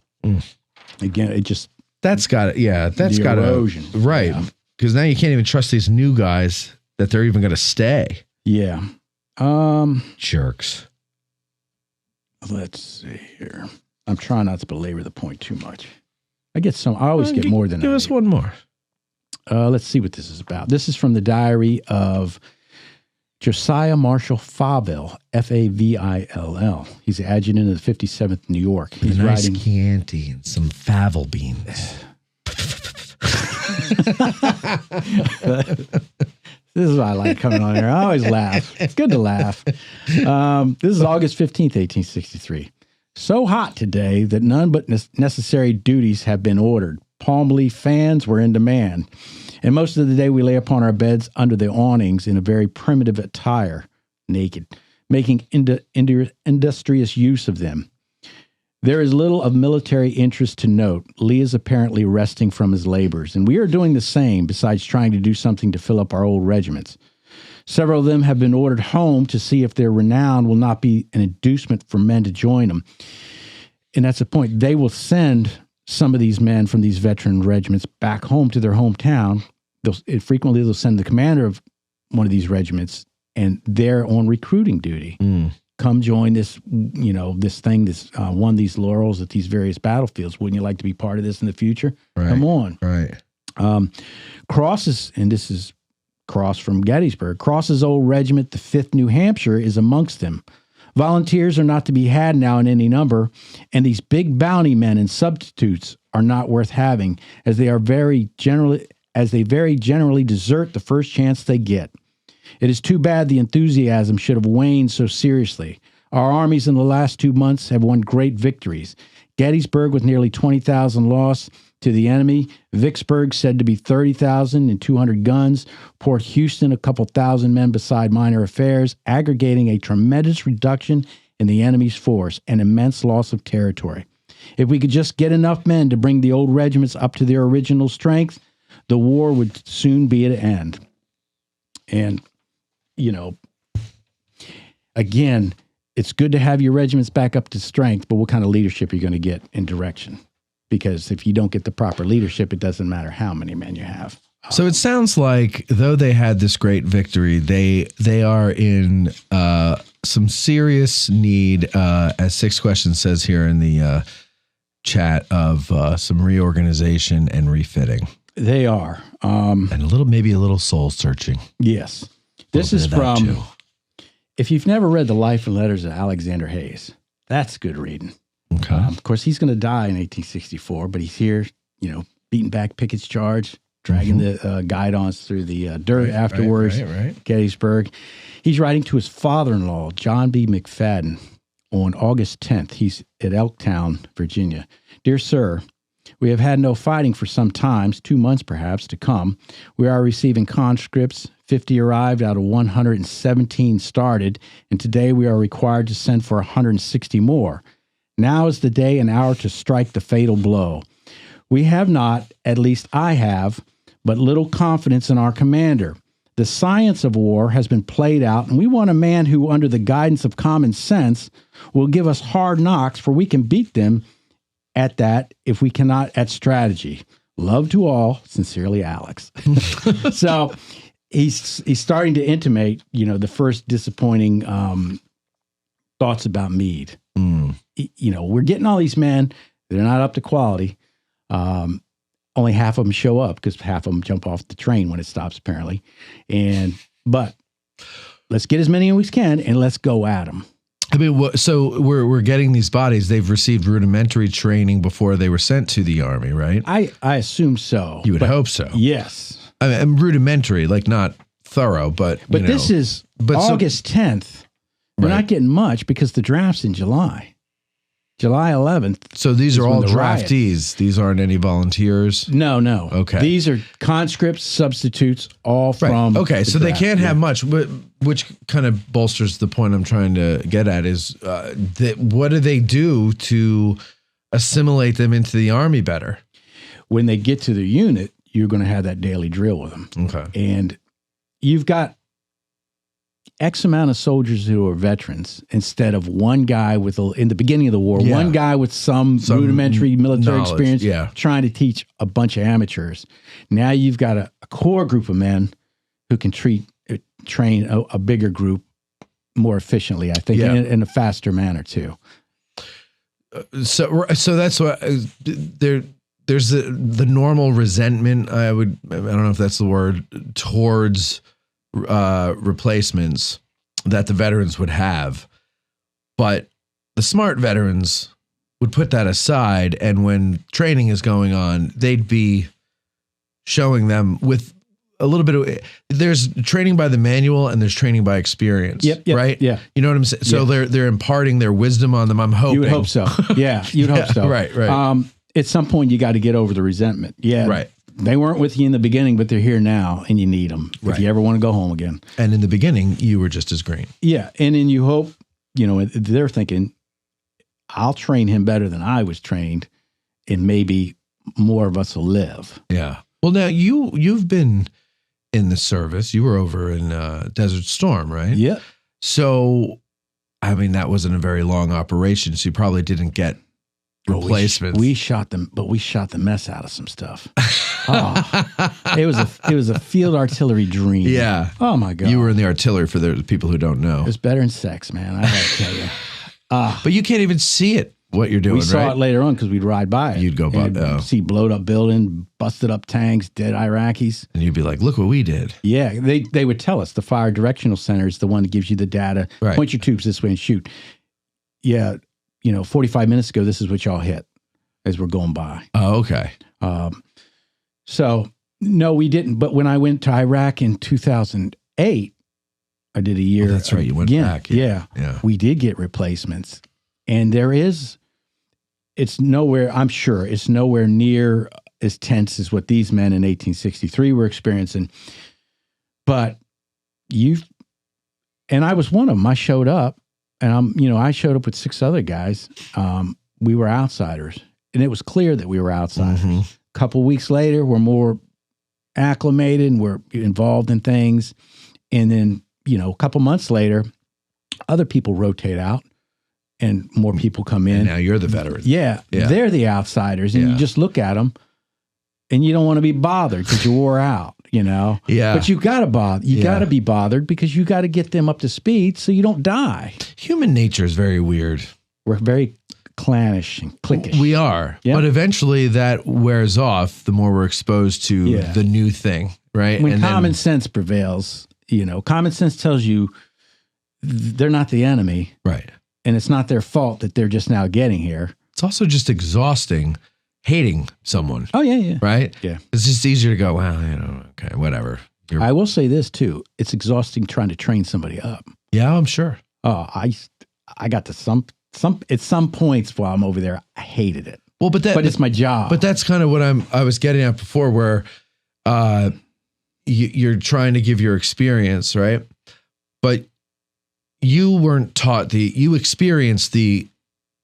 Again, it just... That's got it. Yeah, that's got erosion. Right. Because now you can't even trust these new guys that they're even going to stay. Yeah. Jerks. Let's see here. I'm trying not to belabor the point too much. I always get more than Give us one more. Let's see what this is about. This is from the diary of Josiah Marshall Faville, Favill. He's the adjutant of the 57th New York. He's writing Chianti and some Faville beans. This is why I like coming on here. I always laugh. It's good to laugh. This is August 15th, 1863. So hot today that none but necessary duties have been ordered. Palm leaf fans were in demand, and most of the day we lay upon our beds under the awnings in a very primitive attire, naked, making industrious use of them. There is little of military interest to note. Lee is apparently resting from his labors, and we are doing the same, besides trying to do something to fill up our old regiments. Several of them have been ordered home to see if their renown will not be an inducement for men to join them. And that's the point. They will send some of these men from these veteran regiments back home to their hometown. Frequently, they'll send the commander of one of these regiments, and they're on recruiting duty. Come join this, this thing that's won these laurels at these various battlefields. Wouldn't you like to be part of this in the future? Right. Come on. Right. Cross's, and this is Cross from Gettysburg, Cross's old regiment, the 5th New Hampshire, is amongst them. Volunteers are not to be had now in any number, and these big bounty men and substitutes are not worth having, as they very generally desert the first chance they get. It is too bad the enthusiasm should have waned so seriously. Our armies in the last 2 months have won great victories. Gettysburg with nearly 20,000 lost to the enemy. Vicksburg said to be 30,000 and 200 guns. Port Houston, a couple thousand men beside minor affairs, aggregating a tremendous reduction in the enemy's force and immense loss of territory. If we could just get enough men to bring the old regiments up to their original strength, the war would soon be at an end. And, again, it's good to have your regiments back up to strength, but what kind of leadership are you going to get in direction? Because if you don't get the proper leadership, it doesn't matter how many men you have. So it sounds like, though they had this great victory, they are in some serious need, as Six Questions says here in the chat, of some reorganization and refitting. They are. And maybe a little soul searching. Yes. This is from, if you've never read The Life and Letters of Alexander Hayes, that's good reading. Okay. Of course, he's going to die in 1864, but he's here, beating back Pickett's charge, dragging the guidons through the dirt afterwards. Right. Gettysburg. He's writing to his father-in-law, John B. McFadden, on August 10th. He's at Elktown, Virginia. Dear Sir, we have had no fighting for some time, 2 months perhaps, to come. We are receiving conscripts. 50 arrived out of 117 started, and today we are required to send for 160 more. Now is the day and hour to strike the fatal blow. We have not, at least I have, but little confidence in our commander. The science of war has been played out, and we want a man who, under the guidance of common sense, will give us hard knocks, for we can beat them at that if we cannot at strategy. Love to all. Sincerely, Alex. So he's starting to intimate, the first disappointing thoughts about Meade. We're getting all these men. They're not up to quality. Only half of them show up because half of them jump off the train when it stops, apparently. But let's get as many as we can and let's go at them. I mean, so we're getting these bodies. They've received rudimentary training before they were sent to the Army, right? I assume so. You would hope so. Yes. I mean, rudimentary, like not thorough, but this is August 10th. We're not getting much because the draft's in July. July 11th. So these are all draftees. Riots. These aren't any volunteers? No. Okay. These are conscripts, substitutes, all from Okay, so draft. they can't have much, but which kind of bolsters the point I'm trying to get at is what do they do to assimilate them into the Army better? When they get to the unit, you're going to have that daily drill with them. Okay. And you've got X amount of soldiers who are veterans instead of one guy in the beginning of the war, one guy with some rudimentary military experience trying to teach a bunch of amateurs. Now you've got a core group of men who can train a bigger group more efficiently, I think, in a faster manner too. So that's why there's the normal resentment. I don't know if that's the word, towards replacements that the veterans would have, but the smart veterans would put that aside, and when training is going on, they'd be showing them with a little bit of, there's training by the manual and there's training by experience. Yep, right? Yeah. You know what I'm saying? So they're imparting their wisdom on them. I'm hoping. You would hope so. Yeah, you'd hope so. Right. At some point, you got to get over the resentment. Yeah. Right. They weren't with you in the beginning, but they're here now, and you need them if you ever want to go home again. And in the beginning, you were just as green. Yeah. And then you hope, they're thinking, I'll train him better than I was trained, and maybe more of us will live. Yeah. Well, now you've been in the service. You were over in Desert Storm, right? Yeah. So, I mean, that wasn't a very long operation, so you probably didn't get replacements. We shot them, but we shot the mess out of some stuff. It was a field artillery dream. Yeah. Oh my God. You were in the artillery, for the people who don't know. It was better than sex, man. I gotta tell you. But you can't even see it, what you're doing, we saw it later on because we'd ride by it. You'd go by, see blowed up building, busted up tanks, dead Iraqis. And you'd be like, look what we did. Yeah, they would tell us. The Fire Directional Center is the one that gives you the data. Right. Point your tubes this way and shoot. Yeah, 45 minutes ago, this is what y'all hit as we're going by. Oh, okay. So, no, we didn't. But when I went to Iraq in 2008, I did a year. Oh, that's right. You went back. Yeah. We did get replacements. And it's nowhere, I'm sure, it's nowhere near as tense as what these men in 1863 were experiencing. But and I was one of them. I showed up, and I showed up with 6 other guys. We were outsiders, and it was clear that we were outsiders. Mm-hmm. A couple of weeks later, we're more acclimated and we're involved in things. And then, a couple months later, other people rotate out and more people come in. And now you're the veteran. Yeah. They're the outsiders. And you just look at them and you don't want to be bothered because you wore out, Yeah. But you got to bother. You got to be bothered because you got to get them up to speed so you don't die. Human nature is very weird. We're very clannish and cliquish. We are. Yep. But eventually that wears off the more we're exposed to the new thing, right? When common sense prevails, common sense tells you they're not the enemy. Right. And it's not their fault that they're just now getting here. It's also just exhausting hating someone. Oh, yeah. Right? Yeah. It's just easier to go, well, okay, whatever. I will say this, too. It's exhausting trying to train somebody up. Yeah, I'm sure. Oh, I got to at some points while I'm over there, I hated it. Well, but it's my job. But that's kind of what I was getting at before, where you're trying to give your experience, right? But you weren't taught you experienced the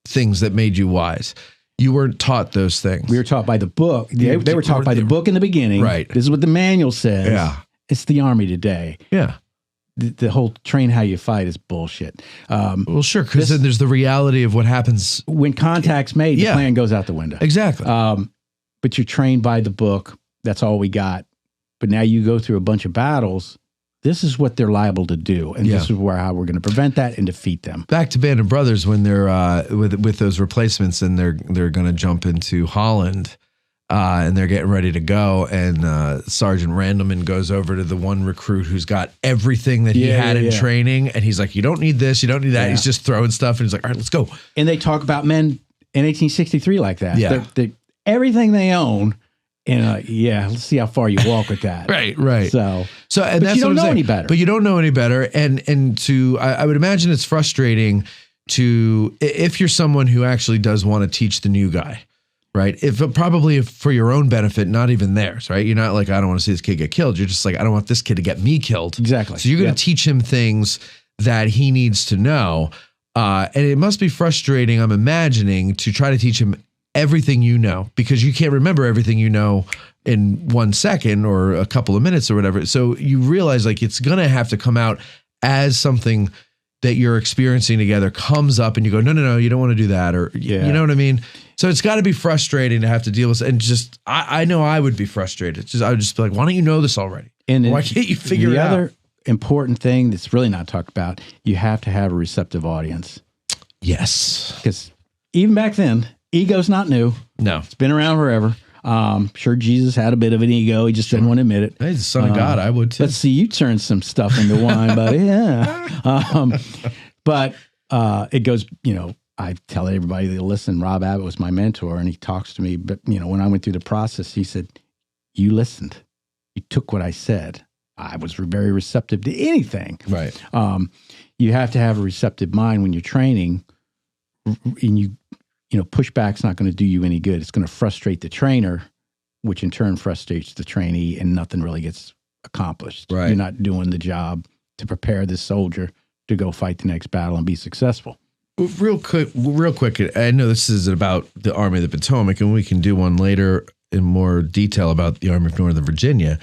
things that made you wise. You weren't taught those things. We were taught by the book. They were taught by the book in the beginning. Right. This is what the manual says. Yeah. It's the Army today. Yeah. The whole train how you fight is bullshit. Well, sure, because then there's the reality of what happens. When contact's made, the plan goes out the window. Exactly. But you're trained by the book. That's all we got. But now you go through a bunch of battles. This is what they're liable to do, and this is how we're going to prevent that and defeat them. Back to Band of Brothers when they're with those replacements, and they're going to jump into Holland, and they're getting ready to go, and Sergeant Randleman goes over to the one recruit who's got everything that he had in training, and he's like, "You don't need this, you don't need that." Yeah. He's just throwing stuff, and he's like, "All right, let's go." And they talk about men in 1863 like that. Yeah, everything they own. And let's see how far you walk with that. Right. So and but that's you don't what know I'm any better. But you don't know any better, and to I would imagine it's frustrating if you're someone who actually does want to teach the new guy, right? If for your own benefit, not even theirs, right? You're not like, I don't want to see this kid get killed. You're just like, I don't want this kid to get me killed. Exactly. So you're going to teach him things that he needs to know, and it must be frustrating, I'm imagining, to try to teach him everything you know, because you can't remember everything you know in 1 second or a couple of minutes or whatever. So you realize like it's going to have to come out as something that you're experiencing together comes up, and you go, no, you don't want to do that. Or, you know what I mean? So it's got to be frustrating to have to deal with. And just, I know I would be frustrated. I would just be like, why don't you know this already? And why can't you figure it out? The other important thing that's really not talked about, you have to have a receptive audience. Yes. Because even back then, ego's not new. No. It's been around forever. Sure, Jesus had a bit of an ego. He just didn't want to admit it. Hey, he's the son of God. I would too. Let's see you turn some stuff into wine, buddy. Yeah. But it goes, I tell everybody that listen, Rob Abbott was my mentor, and he talks to me. But, when I went through the process, he said, you listened. You took what I said. I was very receptive to anything. Right. You have to have a receptive mind when you're training, and pushback's not going to do you any good. It's going to frustrate the trainer, which in turn frustrates the trainee, and nothing really gets accomplished. Right. You're not doing the job to prepare this soldier to go fight the next battle and be successful. Real quick, I know this is about the Army of the Potomac, and we can do one later in more detail about the Army of Northern Virginia.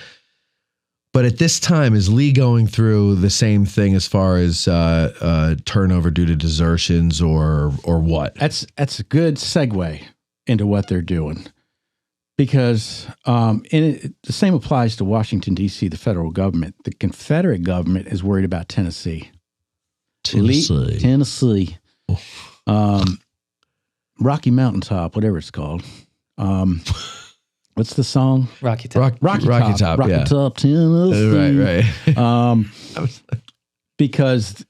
But at this time, is Lee going through the same thing as far as turnover due to desertions or what? That's a good segue into what they're doing, because the same applies to Washington, D.C., the federal government. The Confederate government is worried about Tennessee. Tennessee. Rocky Mountaintop, whatever it's called. What's the song? Rocky Top. Rocky Top, Tennessee. Right. Because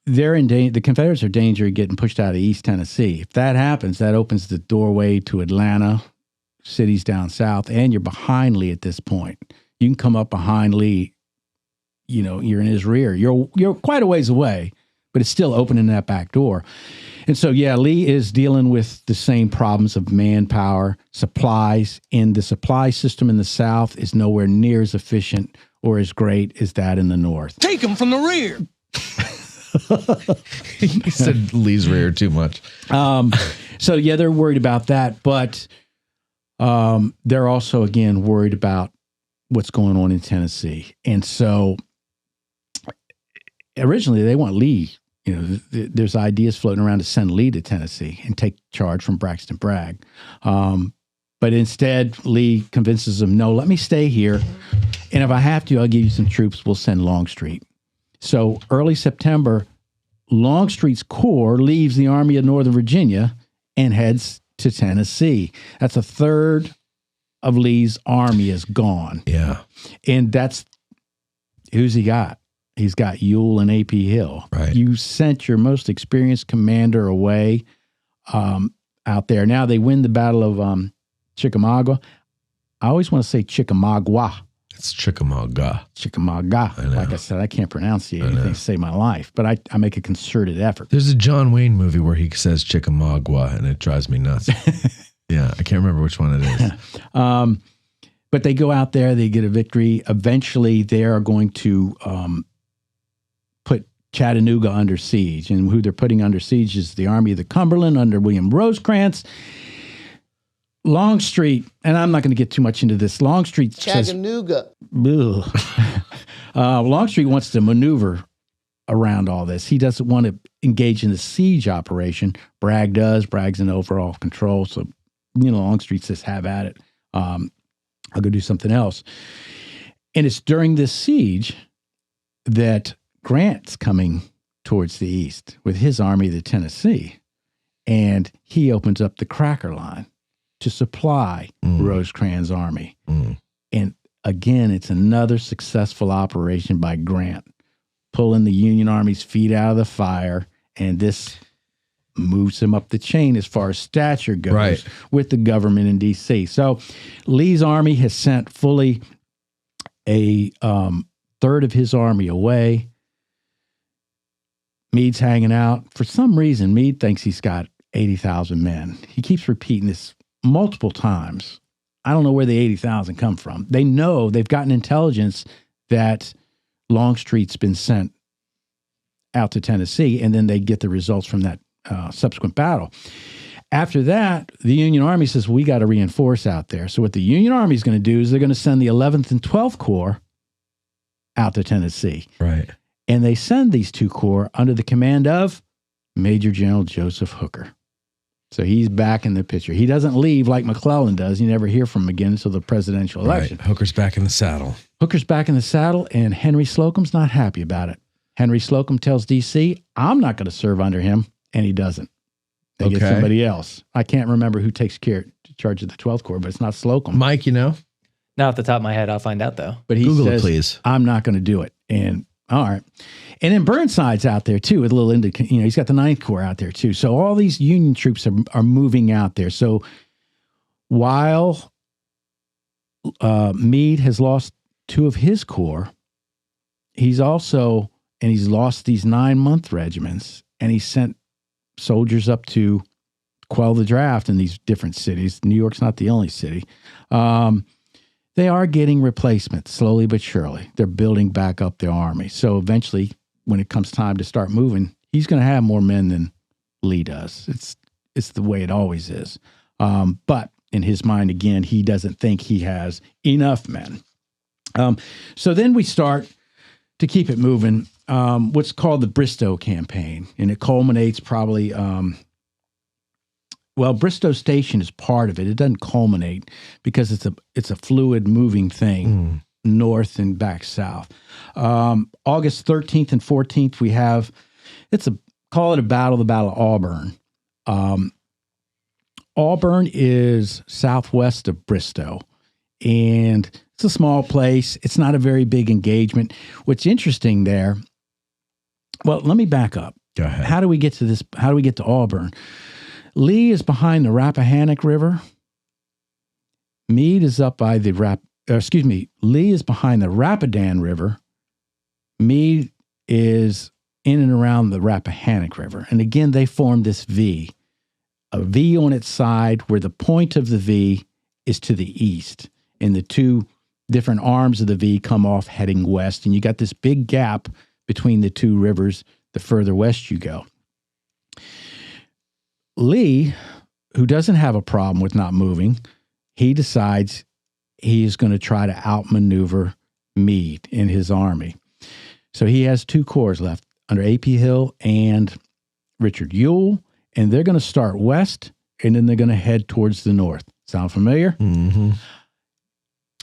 they're in danger. The Confederates are in danger of getting pushed out of East Tennessee. If that happens, that opens the doorway to Atlanta, cities down south, and you're behind Lee at this point. You can come up behind Lee. You're in his rear. You're quite a ways away, but it's still opening that back door. And so, Lee is dealing with the same problems of manpower, supplies, and the supply system in the South is nowhere near as efficient or as great as that in the North. Take them from the rear. He said Lee's rear too much. So, they're worried about that, but they're also, again, worried about what's going on in Tennessee. And so, originally, they want Lee. There's ideas floating around to send Lee to Tennessee and take charge from Braxton Bragg. But instead, Lee convinces them, no, let me stay here. And if I have to, I'll give you some troops. We'll send Longstreet. So early September, Longstreet's corps leaves the Army of Northern Virginia and heads to Tennessee. That's a third of Lee's army is gone. Yeah. And who's he got? He's got Ewell and A.P. Hill. Right. You sent your most experienced commander away out there. Now they win the Battle of Chickamauga. I always want to say Chickamauga. It's Chickamauga. Chickamauga. I know. Like I said, I can't pronounce anything to save my life, but I make a concerted effort. There's a John Wayne movie where he says Chickamauga, and it drives me nuts. Yeah, I can't remember which one it is. But they go out there, they get a victory. Eventually, they are going to put Chattanooga under siege. And who they're putting under siege is the Army of the Cumberland under William Rosecrans. Longstreet, and I'm not going to get too much into this. Longstreet Chattanooga. Longstreet wants to maneuver around all this. He doesn't want to engage in the siege operation. Bragg does. Bragg's in overall control. So, Longstreet says, have at it. I'll go do something else. And it's during this siege that Grant's coming towards the east with his army, the Tennessee. And he opens up the Cracker Line to supply Rosecrans' army. And again, it's another successful operation by Grant, pulling the Union Army's feet out of the fire, and this moves him up the chain as far as stature goes with the government in D.C. So Lee's army has sent fully a third of his army away. Meade's hanging out. For some reason, Meade thinks he's got 80,000 men. He keeps repeating this multiple times. I don't know where the 80,000 come from. They know, they've gotten intelligence that Longstreet's been sent out to Tennessee, and then they get the results from that subsequent battle. After that, the Union Army says, we got to reinforce out there. So what the Union Army is going to do is they're going to send the 11th and 12th Corps out to Tennessee. Right. And they send these two corps under the command of Major General Joseph Hooker. So he's back in the picture. He doesn't leave like McClellan does. You never hear from him again until the presidential election. Right. Hooker's back in the saddle. Hooker's back in the saddle, and Henry Slocum's not happy about it. Henry Slocum tells D.C., I'm not going to serve under him, and he doesn't. They get somebody else. I can't remember who takes charge of the 12th Corps, but it's not Slocum. Mike, you know? Not off the top of my head. I'll find out, though. But he Google says, it, please. I'm not going to do it. And all right. And then Burnside's out there, too, with a little, he's got the 9th Corps out there, too. So all these Union troops are moving out there. So while Meade has lost 2 of his corps, he's lost these 9-month regiments, and he sent soldiers up to quell the draft in these different cities. New York's not the only city. They are getting replacements slowly but surely. They're building back up their army. So eventually, when it comes time to start moving, he's going to have more men than Lee does. It's the way it always is. But in his mind, again, he doesn't think he has enough men. So then we start to keep it moving. What's called the Bristoe Campaign, and it culminates probably. Bristoe Station is part of it. It doesn't culminate because it's a fluid moving thing, north and back south. August 13th and 14th, we have call it a battle, the Battle of Auburn. Auburn is southwest of Bristoe, and it's a small place. It's not a very big engagement. What's interesting there, well, let me back up. Go ahead. How do we get to this? How do we get to Auburn? Lee is behind the Rappahannock River. Meade is up by Lee is behind the Rapidan River. Meade is in and around the Rappahannock River. And again, they form this V, a V on its side where the point of the V is to the east. And the 2 different arms of the V come off heading west. And you got this big gap between the 2 rivers the further west you go. Lee, who doesn't have a problem with not moving, he decides he is going to try to outmaneuver Meade in his army. So he has 2 corps left under A.P. Hill and Richard Ewell, and they're going to start west, and then they're going to head towards the north. Sound familiar? Mm-hmm.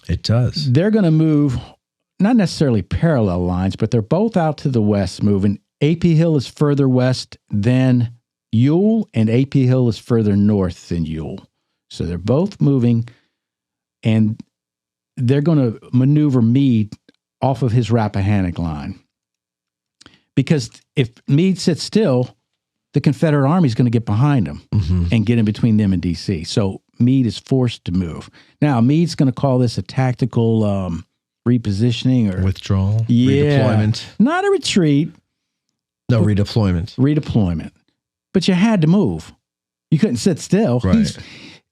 It does. They're going to move, not necessarily parallel lines, but they're both out to the west moving. A.P. Hill is further west than Ewell, and A.P. Hill is further north than Ewell. So they're both moving, and they're going to maneuver Meade off of his Rappahannock line. Because if Meade sits still, the Confederate Army is going to get behind him and get in between them and D.C. So Meade is forced to move. Now, Meade's going to call this a tactical repositioning or withdrawal, redeployment. Not a retreat. No, redeployment. Redeployment. But you had to move. You couldn't sit still. Right.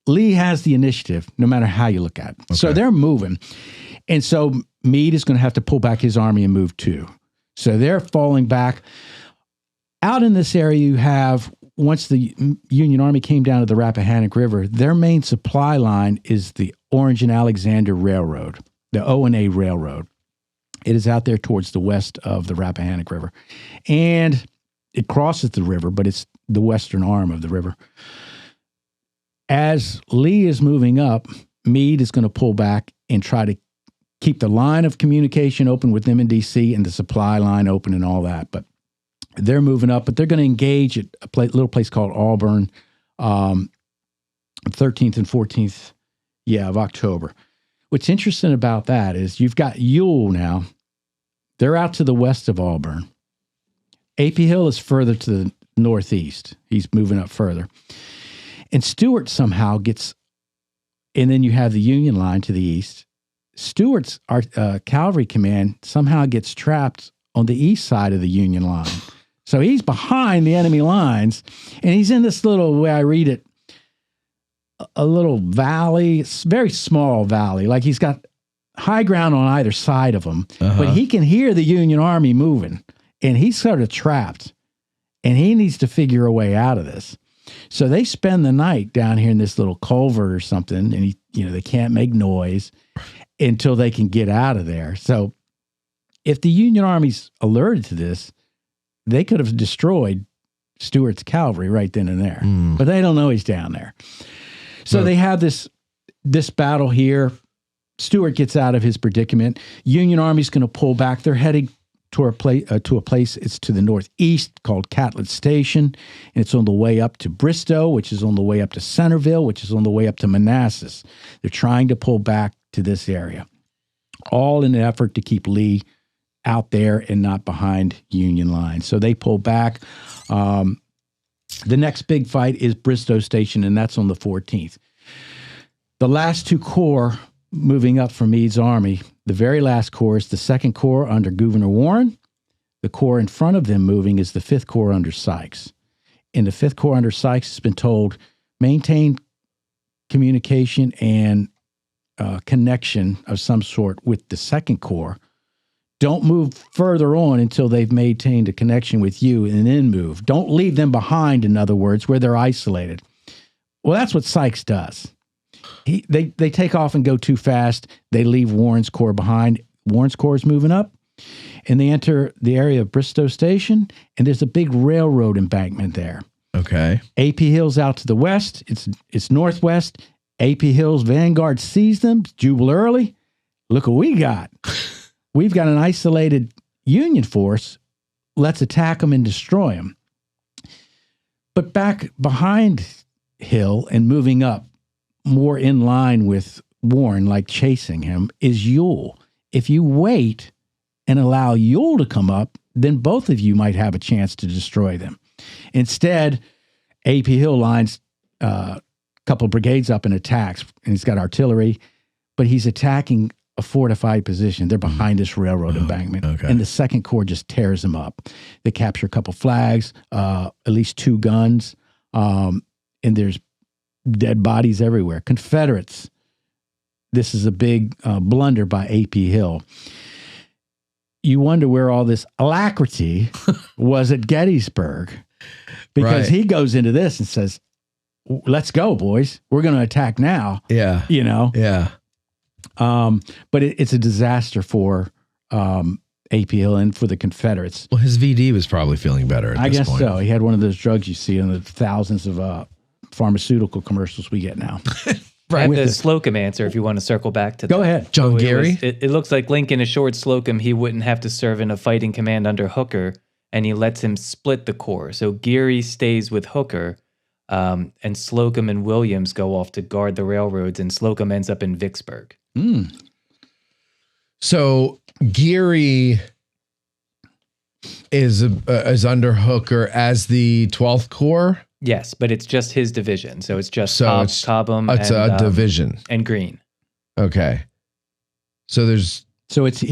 Lee has the initiative, no matter how you look at it. Okay. So they're moving. And so Meade is going to have to pull back his army and move too. So they're falling back. Out in this area, you have, once the Union Army came down to the Rappahannock River, their main supply line is the Orange and Alexander Railroad, the O&A Railroad. It is out there towards the west of the Rappahannock River. And it crosses the river, but it's the western arm of the river. As Lee is moving up, Meade is going to pull back and try to keep the line of communication open with them in D.C. and the supply line open and all that. But they're moving up, but they're going to engage at a little place called Auburn, 13th and 14th, of October. What's interesting about that is you've got Ewell now. They're out to the west of Auburn. A.P. Hill is further to the northeast. He's moving up further. And Stuart somehow gets, and then you have the Union line to the east. Stuart's cavalry command somehow gets trapped on the east side of the Union line. So he's behind the enemy lines, and he's in this little, way I read it, a little valley, very small valley. Like he's got high ground on either side of him, but he can hear the Union Army moving, and he's sort of trapped, and he needs to figure a way out of this. So they spend the night down here in this little culvert or something, and they can't make noise until they can get out of there. So if the Union Army's alerted to this, they could have destroyed Stuart's cavalry right then and there, but they don't know he's down there. So they have this battle here. Stuart gets out of his predicament. Union Army's going to pull back. They're heading to a place. It's to the northeast called Catlet Station, and it's on the way up to Bristoe, which is on the way up to Centerville, which is on the way up to Manassas. They're trying to pull back to this area, all in an effort to keep Lee out there and not behind Union lines. So they pull back. The next big fight is Bristoe Station, and that's on the 14th. The last two corps moving up from Meade's army, the very last corps is the 2nd Corps under Gouverneur Warren. The corps in front of them moving is the 5th Corps under Sykes. And the 5th Corps under Sykes has been told, maintain communication and connection of some sort with the 2nd Corps. Don't move further on until they've maintained a connection with you, and then move. Don't leave them behind, in other words, where they're isolated. Well, that's what Sykes does. They take off and go too fast. They leave Warren's corps behind. Warren's corps is moving up, and they enter the area of Bristoe Station, and there's a big railroad embankment there. Okay. AP Hill's out to the west. It's northwest. AP Hill's vanguard sees them, jubile early. Look what we got. We've got an isolated Union force. Let's attack them and destroy them. But back behind Hill and moving up, more in line with Warren, like chasing him, is Ewell. If you wait and allow Ewell to come up, then both of you might have a chance to destroy them. Instead, AP Hill lines a couple of brigades up and attacks, and he's got artillery, but he's attacking a fortified position. They're behind this railroad embankment, and the 2nd Corps just tears them up. They capture a couple flags, at least 2 guns, and there's dead bodies everywhere. Confederates, this is a big blunder by AP Hill. You wonder where all this alacrity was at Gettysburg, because he goes into this and says, let's go, boys. We're going to attack now. Yeah. You know? Yeah. But it's a disaster for AP Hill and for the Confederates. Well, his VD was probably feeling better at I this guess point. so. He had one of those drugs you see in the thousands of pharmaceutical commercials we get now. I have the Slocum answer if you want to circle back to that. Go ahead. John Gary? It looks like Lincoln assured Slocum he wouldn't have to serve in a fighting command under Hooker, and he lets him split the corps. So Geary stays with Hooker, and Slocum and Williams go off to guard the railroads, and Slocum ends up in Vicksburg. So Geary is under Hooker as the 12th Corps? Yes, but it's just his division. So it's just Cobham it's and, a division. And Greene. Okay. So there's... So it's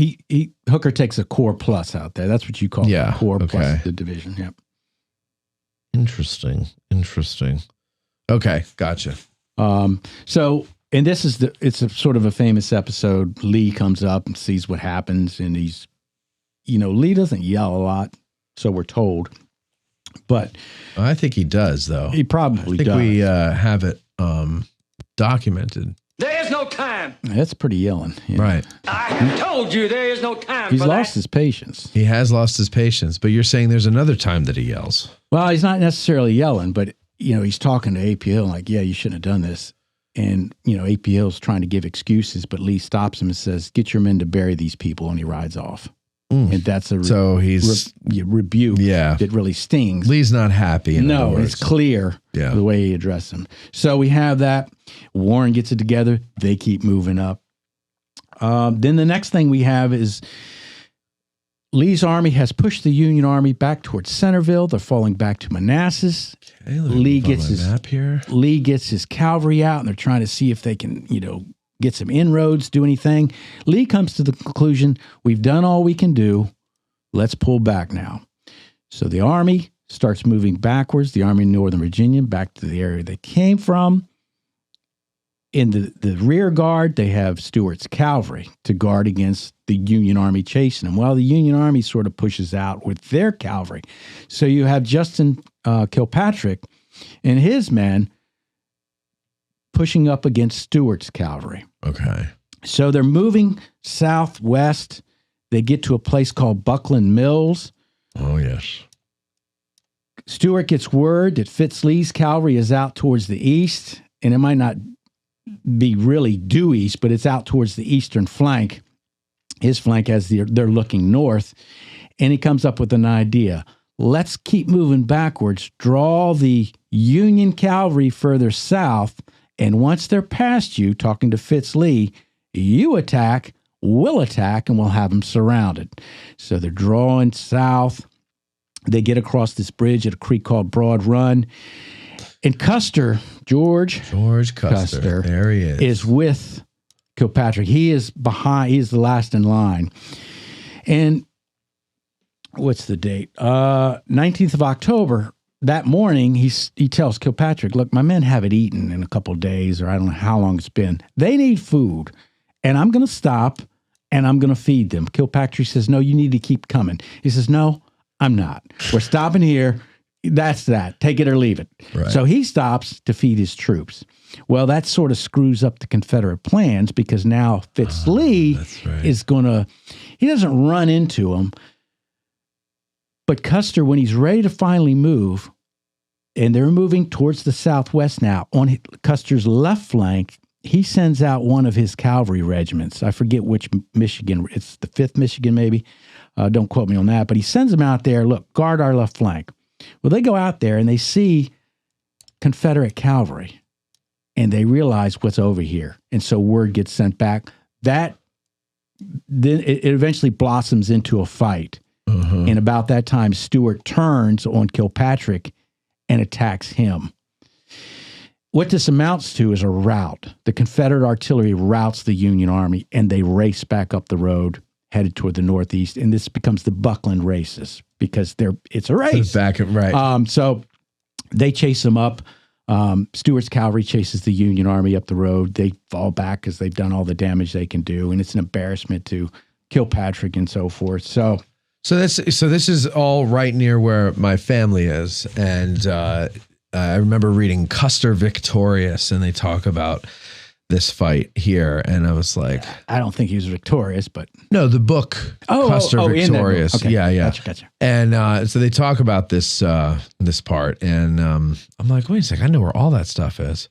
Hooker takes a Corps plus out there. That's what you call it, Corps plus the division. Yep. Interesting. Okay, gotcha. So, and this is it's a sort of a famous episode. Lee comes up and sees what happens, and he's, Lee doesn't yell a lot, so we're told. But I think he does, though. He probably does. I think we have it documented. There is no time. That's pretty yelling. Yeah. Right. I have told you there is no time. He's lost his patience. He has lost his patience, but you're saying there's another time that he yells. Well, he's not necessarily yelling, but, he's talking to AP Hill like, yeah, you shouldn't have done this. And, AP Hill's trying to give excuses, but Lee stops him and says, get your men to bury these people, and he rides off. And that's a rebuke that really stings. Lee's not happy. No, it's clear the way he addressed him. So we have that. Warren gets it together. They keep moving up. Then the next thing we have is Lee's army has pushed the Union Army back towards Centerville. They're falling back to Manassas. Okay, Lee gets his cavalry out, and they're trying to see if they can, get some inroads, do anything. Lee comes to the conclusion, we've done all we can do. Let's pull back now. So the army starts moving backwards, the Army of Northern Virginia, back to the area they came from. In the rear guard, they have Stuart's cavalry to guard against the Union Army chasing them, while the Union Army sort of pushes out with their cavalry. So you have Justin Kilpatrick and his men pushing up against Stuart's cavalry. Okay. So they're moving southwest. They get to a place called Buckland Mills. Oh, yes. Stuart gets word that Fitz Lee's cavalry is out towards the east, and it might not be really due east, but it's out towards the eastern flank. His flank as they're looking north. And he comes up with an idea. Let's keep moving backwards, draw the Union cavalry further south, and once they're past you, talking to Fitz Lee, you attack, we'll attack, and we'll have them surrounded. So they're drawing south. They get across this bridge at a creek called Broad Run. And Custer, George Custer, there he is with Kilpatrick. He is behind. He's the last in line. And what's the date? 19th of October. That morning, he tells Kilpatrick, look, my men haven't eaten in a couple of days, or I don't know how long it's been. They need food, and I'm going to stop, and I'm going to feed them. Kilpatrick says, no, you need to keep coming. He says, no, I'm not. We're stopping here. That's that. Take it or leave it. Right. So he stops to feed his troops. Well, that sort of screws up the Confederate plans, because now Fitz Lee is going to, he doesn't run into him. But Custer, when he's ready to finally move, and they're moving towards the southwest now, on Custer's left flank, he sends out one of his cavalry regiments. I forget which Michigan. It's the 5th Michigan, maybe. Don't quote me on that. But he sends them out there, look, guard our left flank. Well, they go out there, and they see Confederate cavalry, and they realize what's over here. And so word gets sent back. Then it eventually blossoms into a fight. And about that time, Stuart turns on Kilpatrick and attacks him. What this amounts to is a rout. The Confederate artillery routs the Union Army, and they race back up the road, headed toward the northeast. And this becomes the Buckland races, because it's a race. So they chase them up. Stuart's cavalry chases the Union Army up the road. They fall back because they've done all the damage they can do, and it's an embarrassment to Kilpatrick and so forth. So this is all right near where my family is, and I remember reading Custer Victorious, and they talk about this fight here, and I was like, I don't think he was victorious, but no, the book Custer Victorious, okay. yeah, gotcha. And so they talk about this part, and I'm like, wait a second, I know where all that stuff is.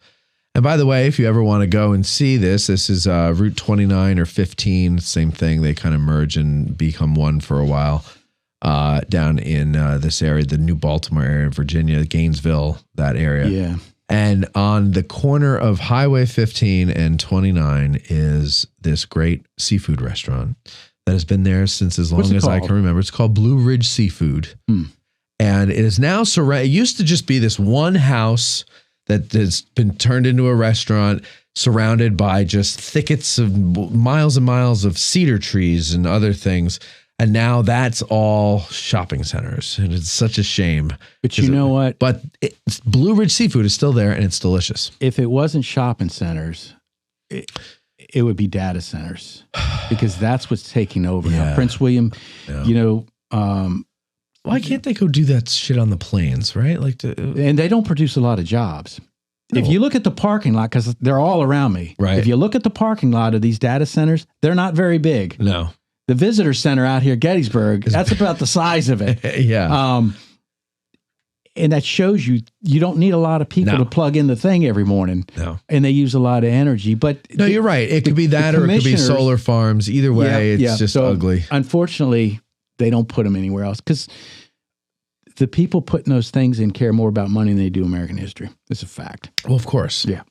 And by the way, if you ever want to go and see this is Route 29 or 15, same thing. They kind of merge and become one for a while down in this area, the New Baltimore area, Virginia, Gainesville, that area. Yeah. And on the corner of Highway 15 and 29 is this great seafood restaurant that has been there since as long as I can remember. It's called Blue Ridge Seafood. And it is now surrounded. It used to just be this one house that has been turned into a restaurant, surrounded by just thickets of miles and miles of cedar trees and other things. And now that's all shopping centers. And it's such a shame. But you know what? But Blue Ridge Seafood is still there, and it's delicious. If it wasn't shopping centers, it would be data centers, because that's what's taking over now. Prince William, why can't they go do that shit on the plains, right? And they don't produce a lot of jobs. No. If you look at the parking lot, because they're all around me, right? If you look at the parking lot of these data centers, they're not very big. No. The visitor center out here, Gettysburg, that's about the size of it. Yeah. And that shows you don't need a lot of people to plug in the thing every morning. No. And they use a lot of energy. But no, you're right. It could be that, or it could be solar farms. Either way, it's just ugly. Unfortunately, they don't put them anywhere else, because the people putting those things in care more about money than they do American history. It's a fact. Well, of course. Yeah.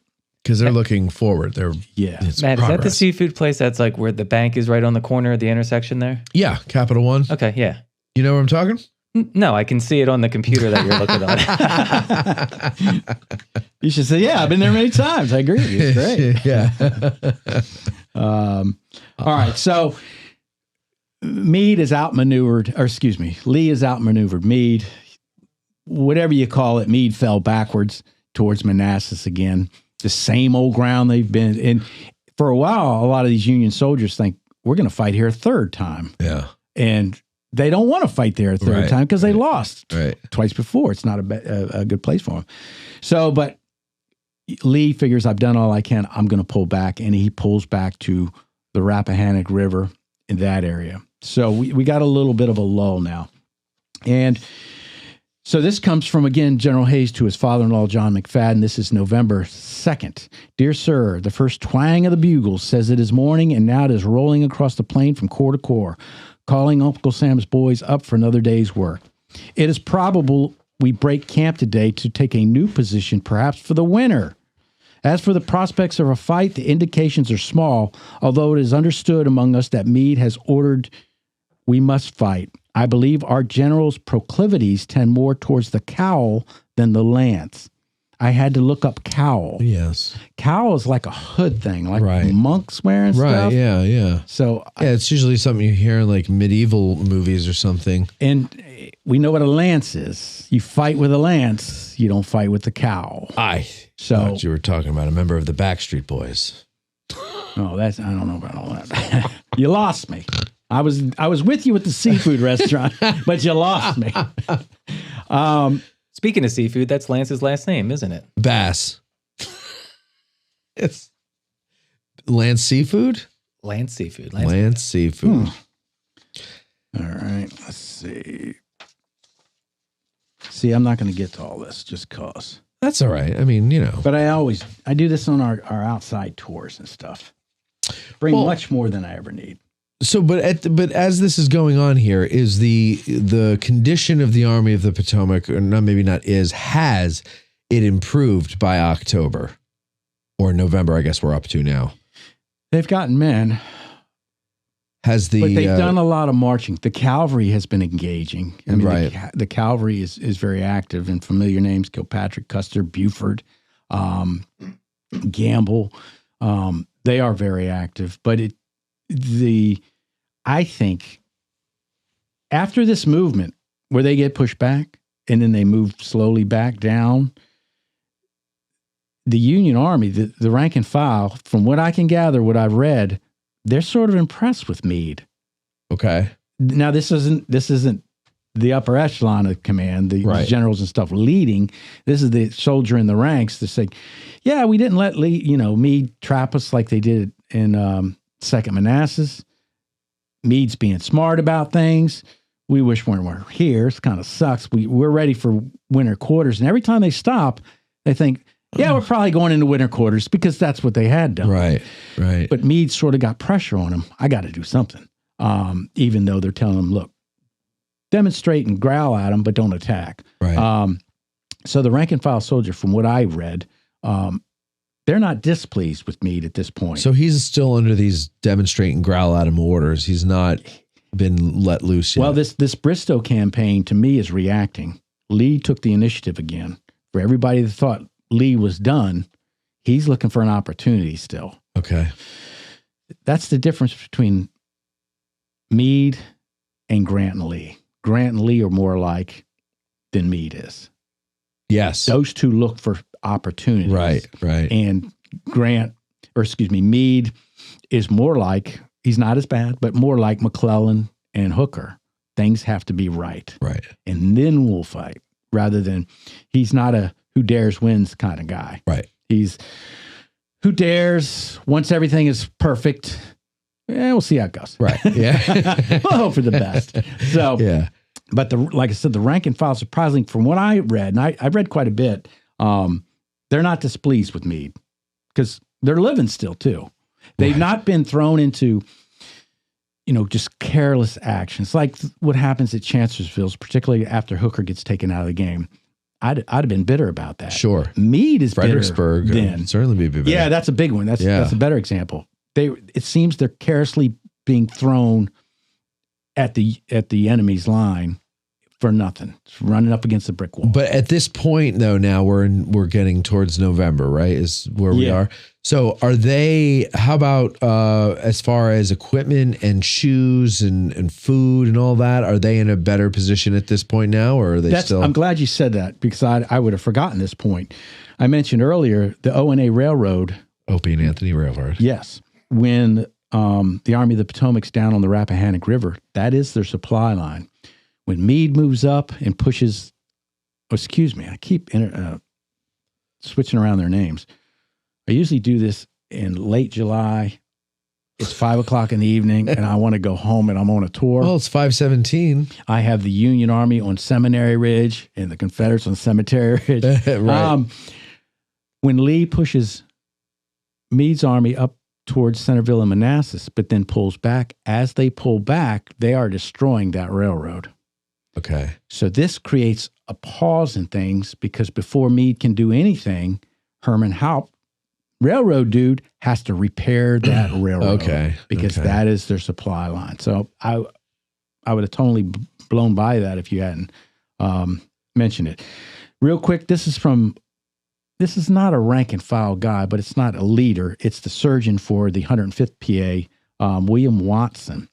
Because they're looking forward. Matt, is that the seafood place that's like where the bank is right on the corner of the intersection there? Yeah, Capital One. Okay, yeah. You know where I'm talking? No, I can see it on the computer that you're looking on. You should say, yeah, I've been there many times. I agree with you. It's great. Yeah. All right, so Lee is outmaneuvered Meade. Whatever you call it, Meade fell backwards towards Manassas again. The same old ground they've been in. For a while, a lot of these Union soldiers think, we're going to fight here a third time. Yeah. And they don't want to fight there a third time, because they lost twice before. It's not a good place for them. So, but Lee figures, I've done all I can. I'm going to pull back. And he pulls back to the Rappahannock River in that area. So we got a little bit of a lull now. And so this comes from, again, General Hayes to his father-in-law, John McFadden. This is November 2nd. Dear sir, the first twang of the bugle says it is morning, and now it is rolling across the plain from corps to corps. calling Uncle Sam's boys up for another day's work. It is probable we break camp today to take a new position, perhaps for the winter. As for the prospects of a fight, the indications are small, although it is understood among us that Meade has ordered we must fight. I believe our general's proclivities tend more towards the cowl than the lance. I had to look up cowl. Yes. Cowl is like a hood thing, like Right. monks wearing stuff. Right, yeah. So, Yeah, it's usually something you hear in like medieval movies or something. and we know what a lance is. You fight with a lance, you don't fight with the cowl. I So- thought you were talking about a member of the Backstreet Boys. Oh, I don't know about all that. You lost me. I was with you at the seafood restaurant, but you lost me. Speaking of seafood, that's Lance's last name, isn't it? Bass. It's Lance Seafood? Lance Seafood. Lance Seafood. All right, let's see. See, I'm not going to get to all this just cause. That's all right. I mean, you know. But I do this on our outside tours and stuff. Bring much more than I ever need. So, but as this is going on here, is the condition of the Army of the Potomac, or has it improved by October or November? I guess we're up to now. They've gotten men, but they've done a lot of marching. The cavalry has been engaging. I mean, right. the cavalry is very active, and familiar names: Kilpatrick, Custer, Buford, Gamble. They are very active, but I think after this movement where they get pushed back and then they move slowly back down, the Union Army, the rank and file, from what I can gather, what I've read, they're sort of impressed with Meade. Okay. Now this isn't the upper echelon of command, the generals and stuff leading. This is the soldier in the ranks to say, yeah, we didn't let Meade trap us like they did in Second Manassas. Meade's being smart about things. We wish we weren't here. It kind of sucks. We're ready for winter quarters. And every time they stop, they think, yeah, we're probably going into winter quarters because that's what they had done. Right. But Meade sort of got pressure on him. I got to do something. Even though they're telling him, look, demonstrate and growl at them, but don't attack. Right. So the rank and file soldier, from what I read, they're not displeased with Meade at this point. So he's still under these demonstrate and growl at him orders. He's not been let loose yet. Well, this Bristoe campaign, to me, is reacting. Lee took the initiative again. For everybody that thought Lee was done, he's looking for an opportunity still. Okay. That's the difference between Meade and Grant and Lee. Grant and Lee are more alike than Meade is. Yes. Those two look for opportunities. Right. And Meade is more like, he's not as bad, but more like McClellan and Hooker. Things have to be right. Right. And then we'll fight, rather than, he's not a who dares wins kind of guy. Right. He's who dares, once everything is perfect, we'll see how it goes. Right. Yeah. We'll hope for the best. So, yeah. But like I said, the rank and file, surprisingly, from what I read, and I read quite a bit, they're not displeased with Meade because they're living still too. They've not been thrown into, just careless actions like what happens at Chancellorsville, particularly after Hooker gets taken out of the game. I'd have been bitter about that. Sure. Meade is Fredericksburg bitter then. Certainly be bitter. Yeah, that's a big one. That's a better example. It seems they're carelessly being thrown at the enemy's line for nothing. It's running up against the brick wall. But at this point, though, now we're getting towards November, right? Is where we are. So are they? How about as far as equipment and shoes and food and all that? Are they in a better position at this point now, or are they still? I'm glad you said that because I would have forgotten this point. I mentioned earlier the O&A Railroad, Opie and Anthony Railroad. Yes, when the Army of the Potomac's down on the Rappahannock River, that is their supply line. When Meade moves up and pushes, I keep switching around their names. I usually do this in late July. It's 5:00 in the evening, and I want to go home, and I'm on a tour. Well, it's 5:17. I have the Union Army on Seminary Ridge and the Confederates on Cemetery Ridge. Right. When Lee pushes Meade's army up towards Centerville and Manassas, but then pulls back. As they pull back, they are destroying that railroad. Okay. So this creates a pause in things because before Meade can do anything, Herman Haupt, railroad dude, has to repair that railroad. Okay. Because that is their supply line. So I would have totally blown by that if you hadn't mentioned it. Real quick, this is not a rank and file guy, but it's not a leader. It's the surgeon for the 105th PA, William Watson.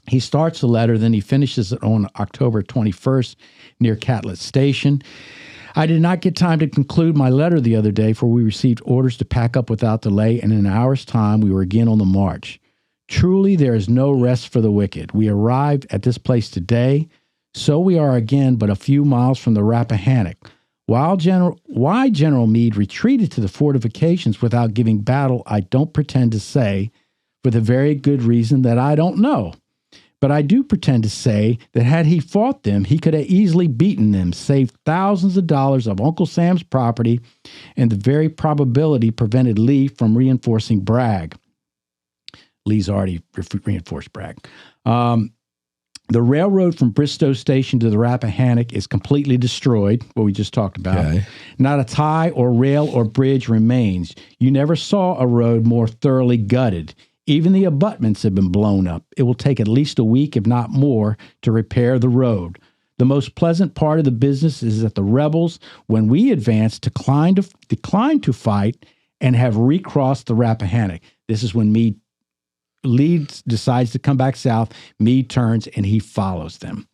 He starts the letter, then he finishes it on October 21st near Catlett Station. I did not get time to conclude my letter the other day, for we received orders to pack up without delay, and in an hour's time we were again on the march. Truly, there is no rest for the wicked. We arrived at this place today, so we are again but a few miles from the Rappahannock. Why General Meade retreated to the fortifications without giving battle, I don't pretend to say, for the very good reason that I don't know. But I do pretend to say that had he fought them, he could have easily beaten them, saved thousands of dollars of Uncle Sam's property, and the very probability prevented Lee from reinforcing Bragg. Lee's already reinforced Bragg. The railroad from Bristoe Station to the Rappahannock is completely destroyed, what we just talked about. Okay. Not a tie or rail or bridge remains. You never saw a road more thoroughly gutted. Even the abutments have been blown up. It will take at least a week, if not more, to repair the road. The most pleasant part of the business is that the rebels, when we advance, decline to fight and have recrossed the Rappahannock. This is when Lee decides to come back south. Meade turns and he follows them.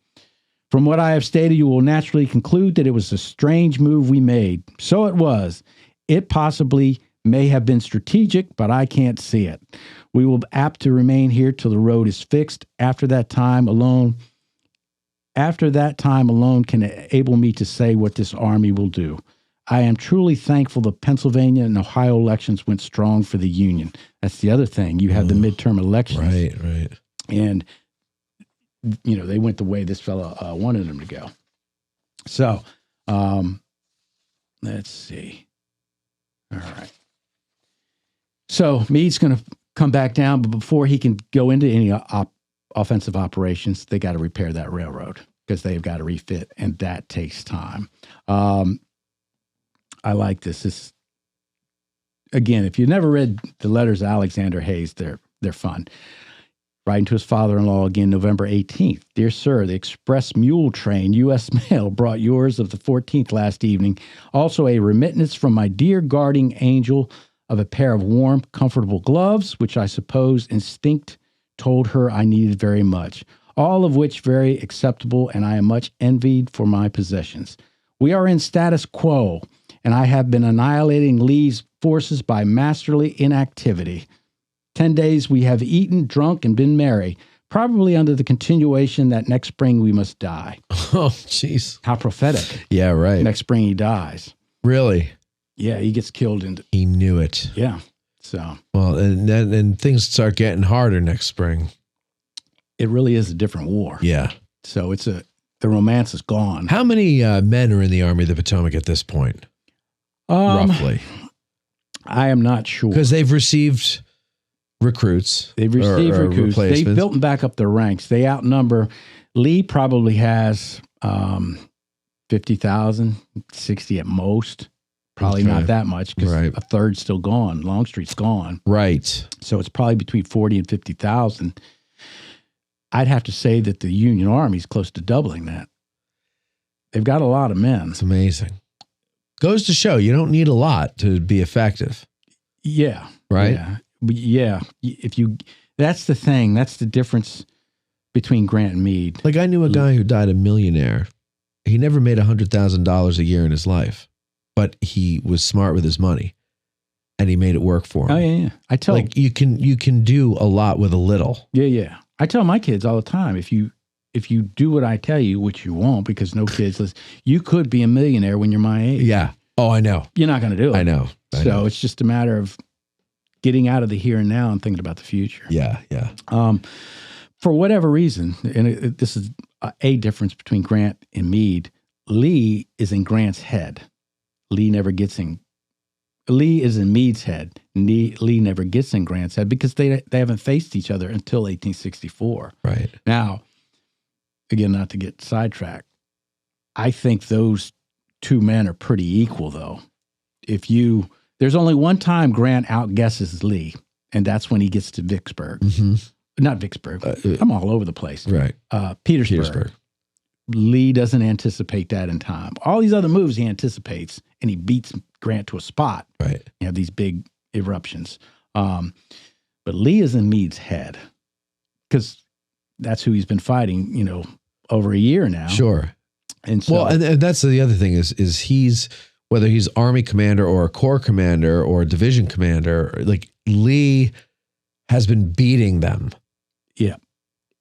From what I have stated, you will naturally conclude that it was a strange move we made. So it was. It possibly may have been strategic, but I can't see it. We will be apt to remain here till the road is fixed. After that time alone can enable me to say what this army will do. I am truly thankful the Pennsylvania and Ohio elections went strong for the Union. That's the other thing. You have the midterm elections. Right. And, they went the way this fellow wanted them to go. So, let's see. All right. So Meade's going to come back down, but before he can go into any offensive operations, they got to repair that railroad because they've got to refit, and that takes time. I like this. Again, if you've never read the letters of Alexander Hayes, they're fun. Writing to his father-in-law again, November 18th. Dear sir, the express mule train, U.S. mail, brought yours of the 14th last evening. Also a remittance from my dear guarding angel of a pair of warm, comfortable gloves, which I suppose instinct told her I needed very much. All of which very acceptable, and I am much envied for my possessions. We are in status quo, and I have been annihilating Lee's forces by masterly inactivity. 10 days we have eaten, drunk, and been merry, probably under the continuation that next spring we must die. Oh, jeez. How prophetic. Yeah, right. Next spring he dies. Really? Yeah, he gets killed. He knew it. Yeah. So. Well, and things start getting harder next spring. It really is a different war. Yeah. So the romance is gone. How many men are in the Army of the Potomac at this point? Roughly. I am not sure. Because they've received recruits. They've received recruits. They've built them back up their ranks. They outnumber. Lee probably has 50,000, 60 at most. Probably not that much because a third's still gone. Longstreet's gone. Right. So it's probably between 40 and 50,000. I'd have to say that the Union Army is close to doubling that. They've got a lot of men. It's amazing. Goes to show you don't need a lot to be effective. Yeah. Right? Yeah. That's the thing. That's the difference between Grant and Meade. Like I knew a guy who died a millionaire. He never made $100,000 a year in his life, but he was smart with his money and he made it work for him. Oh yeah. I tell you can do a lot with a little. Yeah. I tell my kids all the time, if you do what I tell you, which you won't because no kids listen, you could be a millionaire when you're my age. Yeah. Oh, I know. You're not going to do it. I know. It's just a matter of getting out of the here and now and thinking about the future. Yeah. For whatever reason, and this is a difference between Grant and Meade, Lee is in Grant's head. Lee never gets in Lee is in Meade's head. Lee never gets in Grant's head because they haven't faced each other until 1864. Right. Now, again, not to get sidetracked, I think those two men are pretty equal, though. There's only one time Grant outguesses Lee, and that's when he gets to Vicksburg. Mm-hmm. Not Vicksburg. I'm all over the place. Right. Petersburg. Lee doesn't anticipate that in time. All these other moves he anticipates, and he beats Grant to a spot. Right. You have these big eruptions. But Lee is in Meade's head because that's who he's been fighting, over a year now. Sure. And so, and that's the other thing is he's, whether he's Army commander or a Corps commander or a division commander, like Lee has been beating them. Yeah.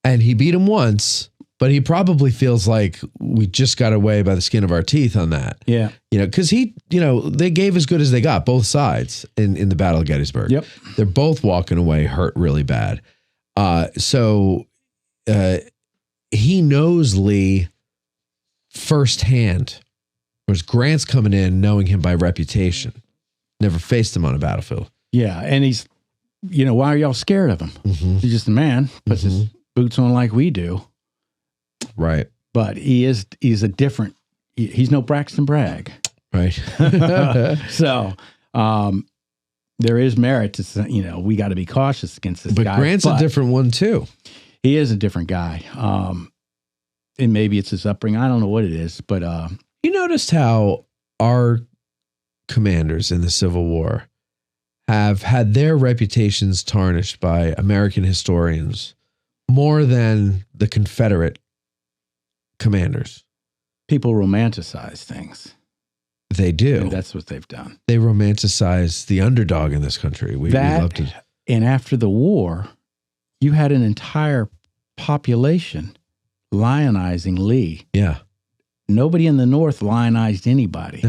And he beat him once, but he probably feels like we just got away by the skin of our teeth on that. Yeah. Because they gave as good as they got, both sides in the Battle of Gettysburg. Yep. They're both walking away hurt really bad. So he knows Lee firsthand, whereas Grant's coming in knowing him by reputation. Never faced him on a battlefield. Yeah. And he's, why are y'all scared of him? Mm-hmm. He's just a man, puts his boots on like we do. Right. But he's no Braxton Bragg. Right. So there is merit to say, we got to be cautious against this guy. But Grant's a different one too. He is a different guy. And maybe it's his upbringing. I don't know what it is, but you noticed how our commanders in the Civil War have had their reputations tarnished by American historians more than the Confederate commanders. People romanticize things. They do. And that's what they've done. They romanticize the underdog in this country. We love to. And after the war, you had an entire population lionizing Lee. Yeah. Nobody in the North lionized anybody.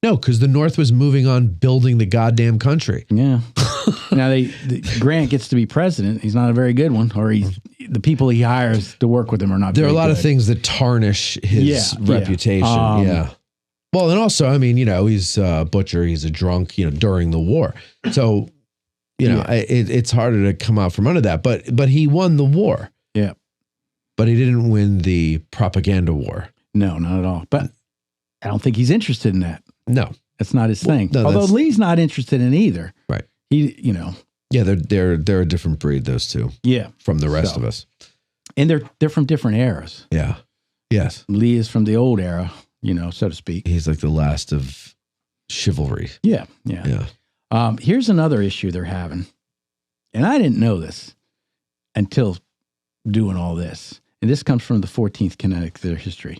No, because the North was moving on building the goddamn country. Yeah. Now Grant gets to be president. He's not a very good one, or the people he hires to work with him are not. There are a lot good. of things that tarnish his reputation. Yeah. Well, and also, he's a butcher. He's a drunk. During the war, so it's harder to come out from under that. But he won the war. Yeah. But he didn't win the propaganda war. No, not at all. But I don't think he's interested in that. No, that's not his thing. No, although Lee's not interested in either. Right. He, Yeah, they're a different breed, those two. Yeah. From the rest of us. And they're from different eras. Yeah. Yes. Lee is from the old era, so to speak. He's like the last of chivalry. Yeah. Yeah. Yeah. Here's another issue they're having. And I didn't know this until doing all this. And this comes from the 14th Connecticut, their history.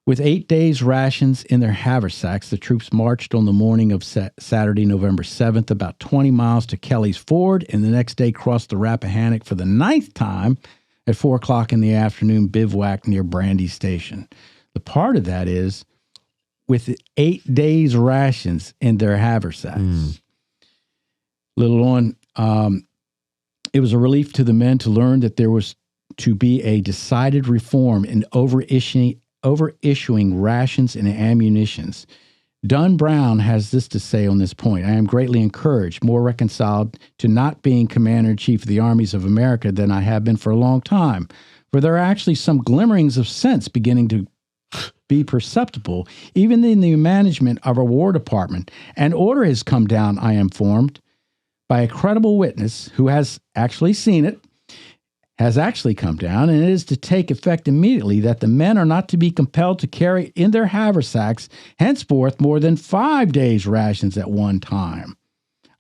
With 8 days' rations in their haversacks, the troops marched on the morning of Saturday, November 7th, about 20 miles to Kelly's Ford, and the next day crossed the Rappahannock for the 9th time at 4 o'clock in the afternoon, bivouacked near Brandy Station. The part of that is with 8 days' rations in their haversacks. Little on, it was a relief to the men to learn that there was to be a decided reform in overissuing rations and ammunitions. Dunn Brown has this to say on this point. I am greatly encouraged, more reconciled to not being Commander-in-Chief of the Armies of America than I have been for a long time, for there are actually some glimmerings of sense beginning to be perceptible, even in the management of our War Department. An order has come down, I am informed, by a credible witness who has actually seen it, has actually come down, and it is to take effect immediately that the men are not to be compelled to carry in their haversacks henceforth more than 5 days' rations at one time.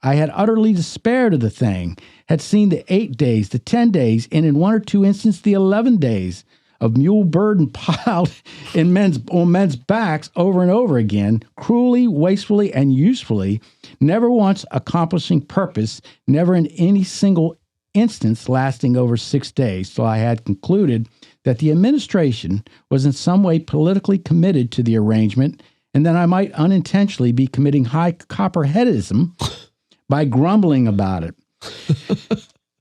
I had utterly despaired of the thing, had seen the 8 days, the 10 days, and in one or two instances the 11 days of mule burden piled on men's backs over and over again, cruelly, wastefully, and usefully, never once accomplishing purpose, never in any single instance lasting over 6 days. So I had concluded that the administration was in some way politically committed to the arrangement, and that I might unintentionally be committing high copperheadism by grumbling about it.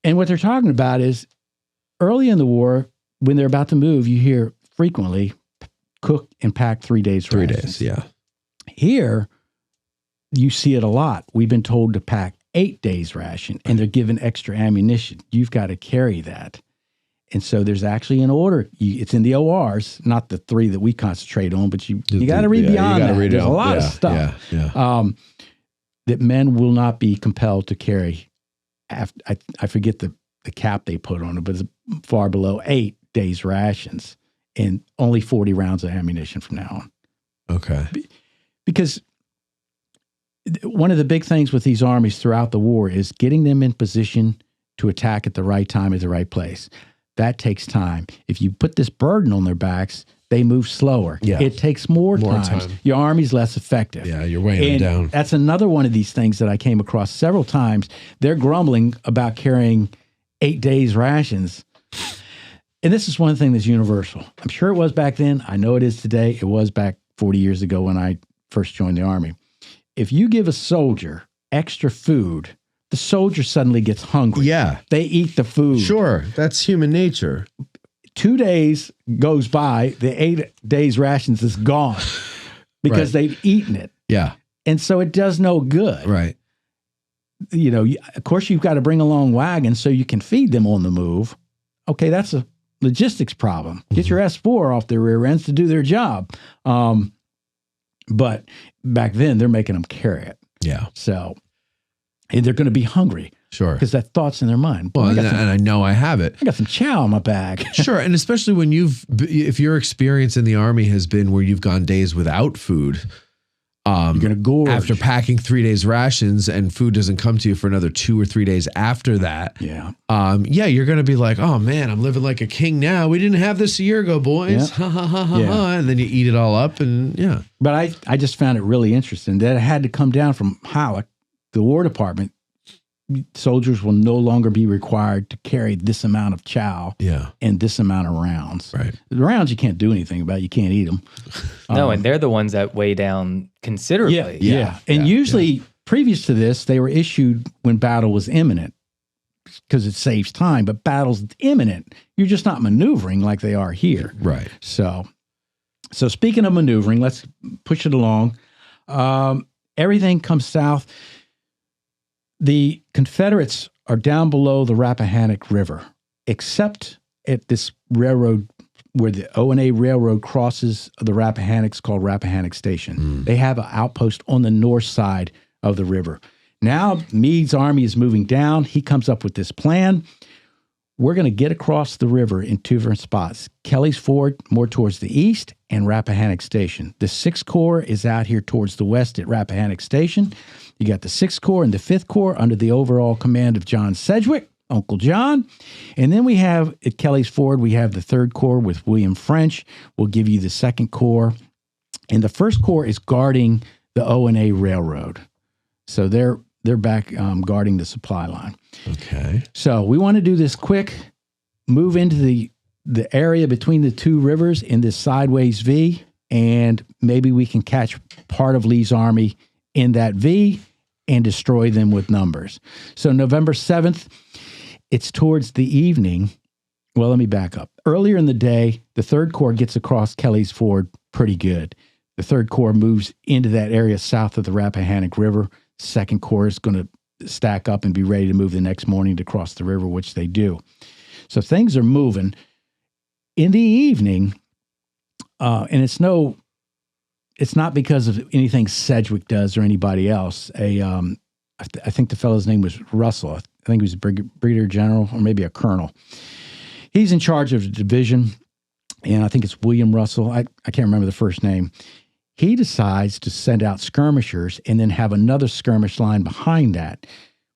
And what they're talking about is early in the war, when they're about to move, you hear frequently cook and pack 3 days. 3 days, yeah. Here, you see it a lot. We've been told to pack 8 days ration, and they're given extra ammunition. You've got to carry that. And so there's actually an order. It's in the ORs, not the 3 that we concentrate on, but you got to read beyond that. There's a lot of stuff that men will not be compelled to carry. I forget the cap they put on it, but it's far below 8 days rations and only 40 rounds of ammunition from now on. Okay. Because one of the big things with these armies throughout the war is getting them in position to attack at the right time at the right place. That takes time. If you put this burden on their backs, they move slower. Yeah. It takes more time. Your army's less effective. Yeah, you're weighing them down. That's another one of these things that I came across several times. They're grumbling about carrying 8 days rations. And this is one thing that's universal. I'm sure it was back then. I know it is today. It was back 40 years ago when I first joined the Army. If you give a soldier extra food, the soldier suddenly gets hungry. Yeah. They eat the food. Sure. That's human nature. 2 days goes by, the 8 days rations is gone because they've eaten it. Yeah. And so it does no good. Right. You know, of course, you've got to bring along wagons so you can feed them on the move. Okay, that's a logistics problem. Get your S4 off their rear ends to do their job. But back then, they're making them carry it. Yeah. So, and they're going to be hungry. Sure. Because that thought's in their mind. Well, and I know I have it. I got some chow in my bag. Sure. And especially when if your experience in the Army has been where you've gone days without food, you're going to gorge. After packing 3 days rations and food doesn't come to you for another 2 or 3 days after that. Yeah. You're going to be like, oh man, I'm living like a king now. We didn't have this a year ago, boys. Ha ha ha ha ha. And then you eat it all up and yeah. But I just found it really interesting that it had to come down from Halleck, the War Department. Soldiers will no longer be required to carry this amount of chow and this amount of rounds. Right. The rounds you can't do anything about. You can't eat them. No, and they're the ones that weigh down considerably. Yeah. And usually previous to this, they were issued when battle was imminent because it saves time. But battle's imminent. You're just not maneuvering like they are here. Right. So speaking of maneuvering, let's push it along. Everything comes south. The Confederates are down below the Rappahannock River, except at this railroad where the O&A Railroad crosses the Rappahannock, called Rappahannock Station. They have an outpost on the north side of the river. Now Meade's army is moving down. He comes up with this plan. We're going to get across the river in 2 different spots. Kelly's Ford, more towards the east, and Rappahannock Station. The 6th Corps is out here towards the west at Rappahannock Station. You got the 6th Corps and the 5th Corps under the overall command of John Sedgwick, Uncle John. And then we have, at Kelly's Ford, we have the 3rd Corps with William French. We'll give you the 2nd Corps. And the 1st Corps is guarding the O&A Railroad. So they're back guarding the supply line. Okay. So we want to do this quick, move into the area between the 2 rivers in this sideways V, and maybe we can catch part of Lee's army in that V and destroy them with numbers. So November 7th, it's towards the evening. Well, let me back up. Earlier in the day, the 3rd Corps gets across Kelly's Ford pretty good. The 3rd Corps moves into that area south of the Rappahannock River. 2nd Corps is going to stack up and be ready to move the next morning to cross the river, which they do. So things are moving. In the evening, and it's not because of anything Sedgwick does or anybody else. I think the fellow's name was Russell. I think he was a brigadier general or maybe a colonel. He's in charge of the division, and I think it's William Russell. I can't remember the first name. He decides to send out skirmishers and then have another skirmish line behind that.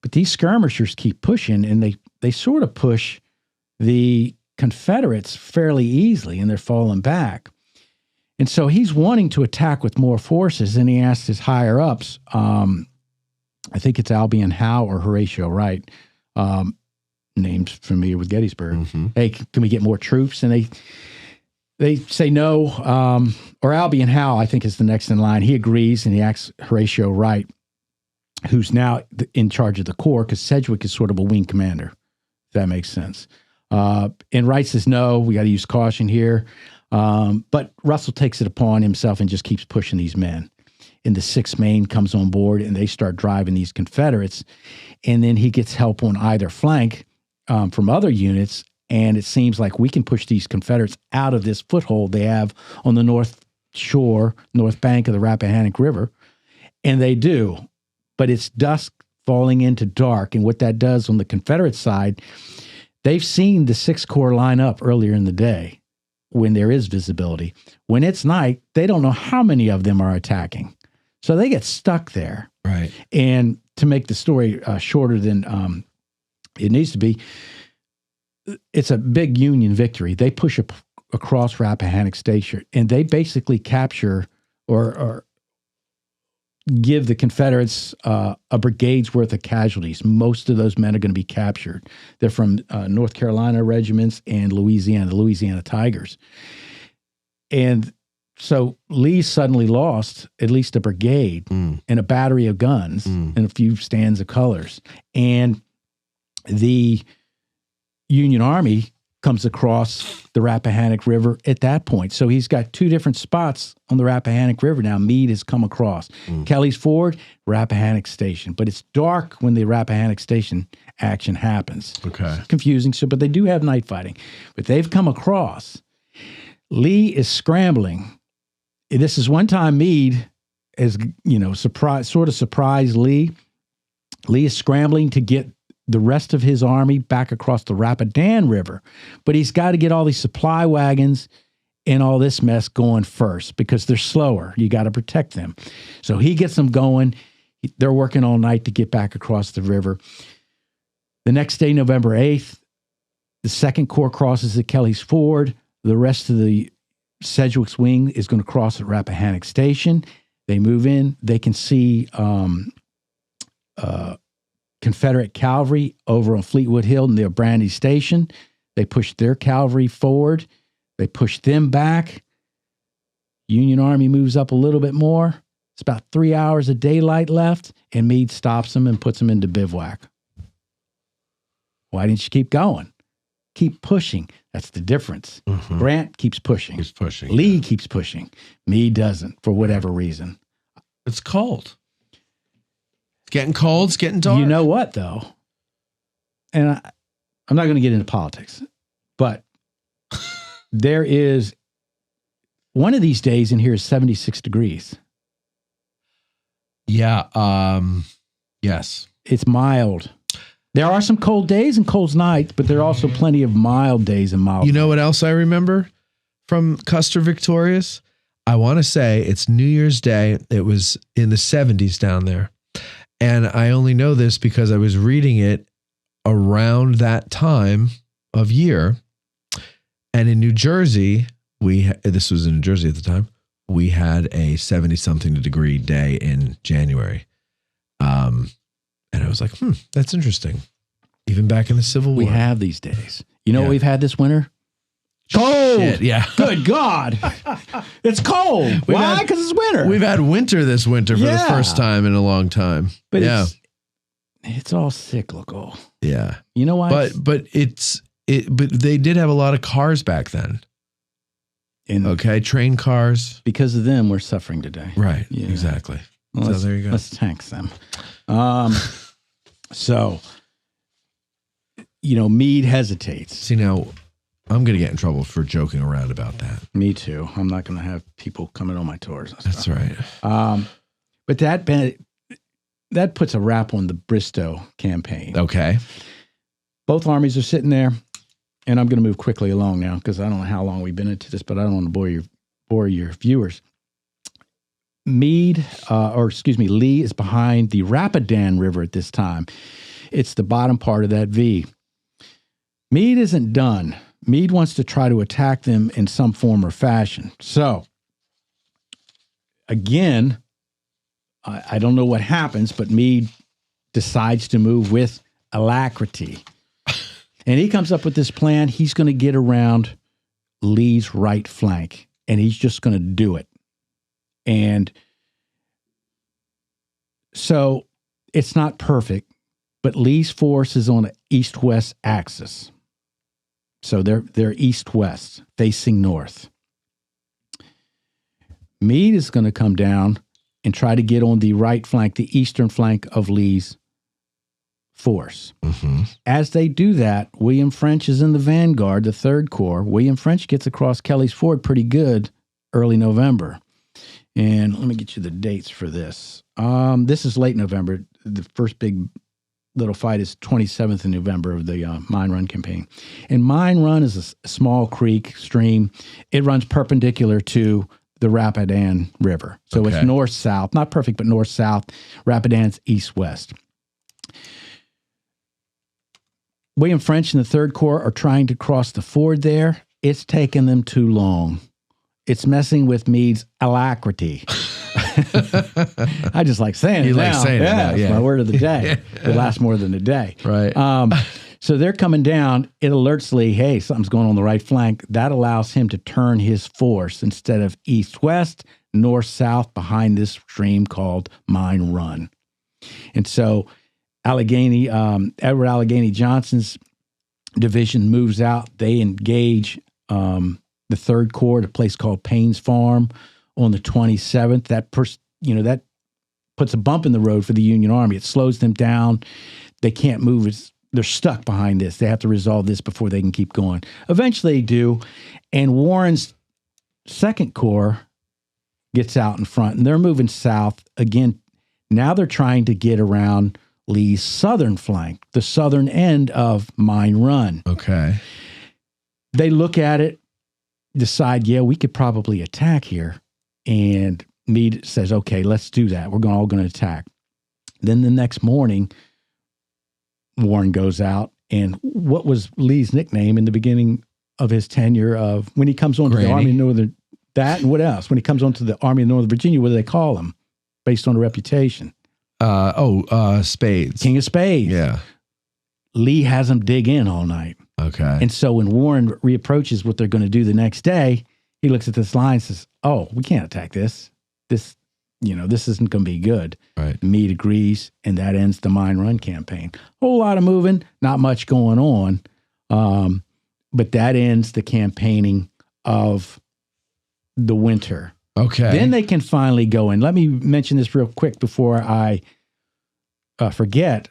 But these skirmishers keep pushing, and they sort of push the Confederates fairly easily, and they're falling back. And so he's wanting to attack with more forces, and he asks his higher-ups, I think it's Albion Howe or Horatio Wright, names familiar with Gettysburg. Hey, can we get more troops? And they say no, or Albion Howe, I think, is the next in line. He agrees, and he asks Horatio Wright, who's now in charge of the Corps, because Sedgwick is sort of a wing commander, if that makes sense. And Wright says, no, we got to use caution here. But Russell takes it upon himself and just keeps pushing these men. and the 6th Maine comes on board, and they start driving these Confederates. And then he gets help on either flank from other units, and it seems like we can push these Confederates out of this foothold they have on the north bank of the Rappahannock River, and they do. But it's dusk falling into dark, and what that does on the Confederate side, they've seen the 6th Corps line up earlier in the day when there is visibility. When it's night, they don't know how many of them are attacking. So they get stuck there. Right. And to make the story shorter than it needs to be, it's a big Union victory. They push across Rappahannock Station, and they basically capture or give the Confederates a brigade's worth of casualties. Most of those men are going to be captured. They're from North Carolina regiments and the Louisiana Tigers. And so Lee suddenly lost at least a brigade and a battery of guns and a few stands of colors. And the Union Army comes across the Rappahannock River at that point. So he's got 2 different spots on the Rappahannock River now. Meade has come across. Kelly's Ford, Rappahannock Station. But it's dark when the Rappahannock Station action happens. Okay. It's confusing, but they do have night fighting. But they've come across. Lee is scrambling. This is one time Meade is, surprised Lee. Lee is scrambling to get the rest of his army back across the Rapidan River. But he's got to get all these supply wagons and all this mess going first because they're slower. You got to protect them. So he gets them going. They're working all night to get back across the river. The next day, November 8th, the 2nd Corps crosses at Kelly's Ford. The rest of the Sedgwick's wing is going to cross at Rappahannock Station. They move in. They can see Confederate cavalry over on Fleetwood Hill near Brandy Station. They push their cavalry forward. They push them back. Union Army moves up a little bit more. It's about 3 hours of daylight left, and Meade stops them and puts them into bivouac. Why didn't you keep going? Keep pushing. That's the difference. Grant keeps pushing. He's pushing. Lee keeps pushing. Meade doesn't, for whatever reason. It's cold. It's getting cold. It's getting dark. You know what, though? And I'm not going to get into politics, but there is one of these days in here is 76 degrees. Yeah. Yes. It's mild. There are some cold days and cold nights, but there are also plenty of mild days and mild. You know what else I remember from Custer Victorious? I want to say it's New Year's Day. It was in the 70s down there. And I only know this because I was reading it around that time of year. And in New Jersey, this was in New Jersey at the time, we had a 70-something degree day in January. And I was like, that's interesting. Even back in the Civil War. We have these days. You know what we've had this winter? Cold. Shit, yeah. Good God. It's cold. Why? Because it's winter. We've had winter this winter for the first time in a long time. But it's all cyclical. Yeah. You know why? But they did have a lot of cars back then. Train cars. Because of them, we're suffering today. Right. Yeah. Exactly. Well, so there you go. Let's thank them. So, Meade hesitates. See, now I'm going to get in trouble for joking around about that. Me too. I'm not going to have people coming on my tours. That's right. But that puts a wrap on the Bristoe campaign. Okay. Both armies are sitting there, and I'm going to move quickly along now because I don't know how long we've been into this, but I don't want to bore your viewers. Lee is behind the Rapidan River at this time. It's the bottom part of that V. Meade isn't done. Meade wants to try to attack them in some form or fashion. So, again, I don't know what happens, but Meade decides to move with alacrity. And he comes up with this plan. He's going to get around Lee's right flank, and he's just going to do it. And so it's not perfect, but Lee's force is on an east-west axis. So they're east-west, facing north. Meade is going to come down and try to get on the right flank, the eastern flank of Lee's force. Mm-hmm. As they do that, William French is in the vanguard, the 3rd Corps. William French gets across Kelly's Ford pretty good early November. And let me get you the dates for this. This is late November. The first big little fight is 27th of November of the Mine Run campaign. And Mine Run is a small creek, stream. It runs perpendicular to the Rapidan River. So it's north-south, not perfect, but north-south. Rapidan's east-west. William French and the 3rd Corps are trying to cross the ford there. It's taken them too long. It's messing with Meade's alacrity. I just like saying it now. Like saying it now, It's my word of the day. It lasts more than a day. Right. So they're coming down. It alerts Lee, hey, something's going on the right flank. That allows him to turn his force instead of east-west, north-south behind this stream called Mine Run. And so Edward Allegheny Johnson's division moves out. They engage the 3rd Corps at a place called Payne's Farm on the 27th. That puts a bump in the road for the Union Army. It slows them down. They can't move. They're stuck behind this. They have to resolve this before they can keep going. Eventually they do, and Warren's 2nd Corps gets out in front, and they're moving south. Again, now they're trying to get around Lee's southern flank, the southern end of Mine Run. Okay. They look at it, decide, we could probably attack here. And Meade says, okay, let's do that. We're all going to attack. Then the next morning, Warren goes out, and what was Lee's nickname in the beginning of his tenure of when he comes on to the Army of Northern, that and what else? When he comes on to the Army of Northern Virginia, what do they call him based on a reputation? Spades. King of Spades. Yeah. Lee has him dig in all night. Okay. And so when Warren reapproaches what they're going to do the next day, he looks at this line and says, oh, we can't attack this. This isn't going to be good. Right. Meade agrees, and that ends the Mine Run campaign. Whole lot of moving, not much going on. But that ends the campaigning of the winter. Okay. Then they can finally go in. Let me mention this real quick before I forget.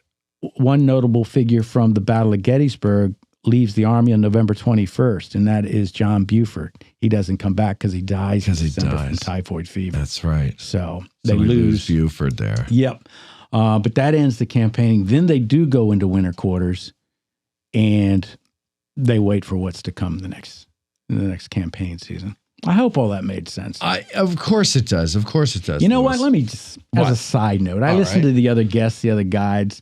One notable figure from the Battle of Gettysburg leaves the Army on November 21st, and that is John Buford. He doesn't come back because he dies from typhoid fever. That's right. So we lose Buford there. Yep. But that ends the campaigning. Then they do go into winter quarters, and they wait for what's to come in the next campaign season. I hope all that made sense. Of course it does. Of course it does. You know what? Let me just, as a side note, I listened to the other guests, the other guides.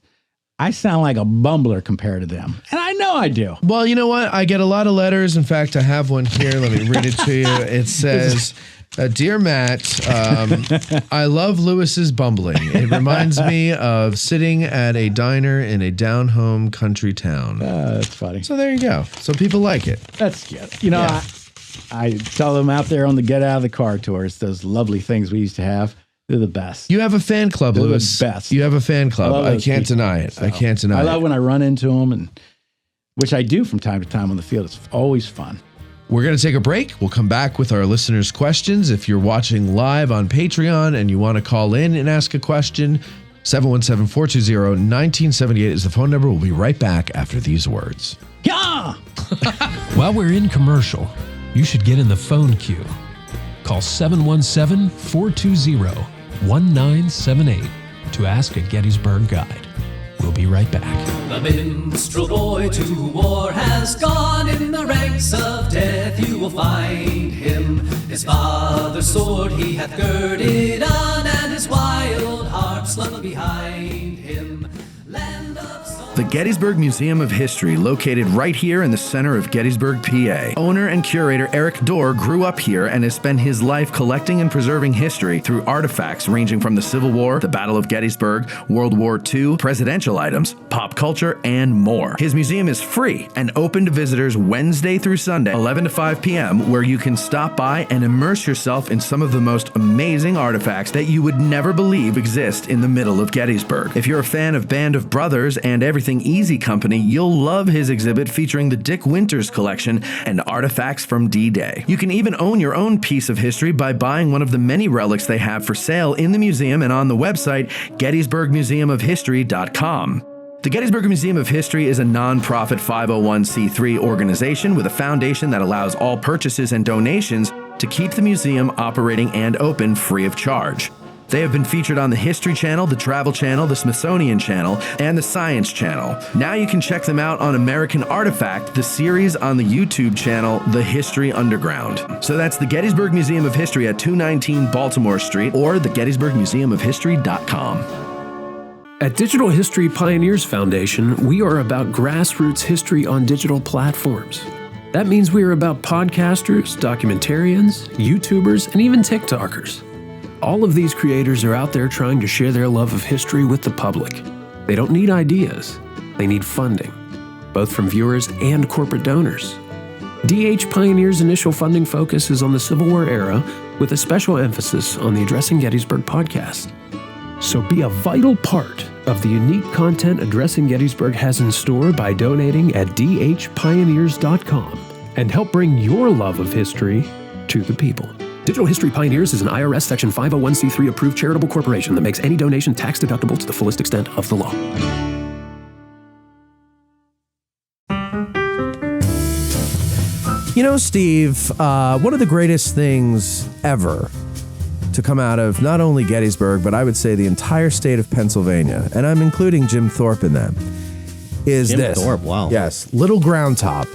I sound like a bumbler compared to them. And I know I do. Well, you know what? I get a lot of letters. In fact, I have one here. Let me read it to you. It says, Dear Matt, I love Lewis's bumbling. It reminds me of sitting at a diner in a down-home country town. That's funny. So there you go. So people like it. That's good. You know, I tell them out there on the Get Out of the Car tours, those lovely things we used to have. They're the best. You have a fan club, Lewis. They're the best. You have a fan club. I can't deny it. I can't deny it. I love when I run into them, and which I do from time to time on the field. It's always fun. We're going to take a break. We'll come back with our listeners' questions. If you're watching live on Patreon and you want to call in and ask a question, 717-420-1978 is the phone number. We'll be right back after these words. Yeah! While we're in commercial, you should get in the phone queue. Call 717-420-1978 to ask a Gettysburg guide. We'll be right back. The minstrel boy to war has gone. In the ranks of death you will find him. His father's sword he hath girded on, and his wild heart slung behind him. Land of song. The Gettysburg Museum of History, located right here in the center of Gettysburg, PA. Owner and curator Eric Dorr grew up here and has spent his life collecting and preserving history through artifacts ranging from the Civil War, the Battle of Gettysburg, World War II, presidential items, pop culture, and more. His museum is free and open to visitors Wednesday through Sunday, 11 to 5 p.m., where you can stop by and immerse yourself in some of the most amazing amazing artifacts that you would never believe exist in the middle of Gettysburg. If you're a fan of Band of Brothers and Everything Easy Company, you'll love his exhibit featuring the Dick Winters collection and artifacts from D-Day. You can even own your own piece of history by buying one of the many relics they have for sale in the museum and on the website GettysburgMuseumOfHistory.com. The Gettysburg Museum of History is a non-profit 501c3 organization with a foundation that allows all purchases and donations to keep the museum operating and open free of charge. They have been featured on the History Channel, the Travel Channel, the Smithsonian Channel, and the Science Channel. Now you can check them out on American Artifact, the series on the YouTube channel, The History Underground. So that's the Gettysburg Museum of History at 219 Baltimore Street or the GettysburgMuseumOfHistory.com. At Digital History Pioneers Foundation, we are about grassroots history on digital platforms. That means we are about podcasters, documentarians, YouTubers, and even TikTokers. All of these creators are out there trying to share their love of history with the public. They don't need ideas, they need funding, both from viewers and corporate donors. DH Pioneers' initial funding focus is on the Civil War era, with a special emphasis on the Addressing Gettysburg podcast. So be a vital part of the unique content Addressing Gettysburg has in store by donating at dhpioneers.com and help bring your love of history to the people. Digital History Pioneers is an IRS Section 501c3 approved charitable corporation that makes any donation tax deductible to the fullest extent of the law. You know, Steve, one of the greatest things ever to come out of not only Gettysburg, but I would say the entire state of Pennsylvania, and I'm including Jim Thorpe in them, is Jim this. Thorpe, wow. Yes, Little Ground Top.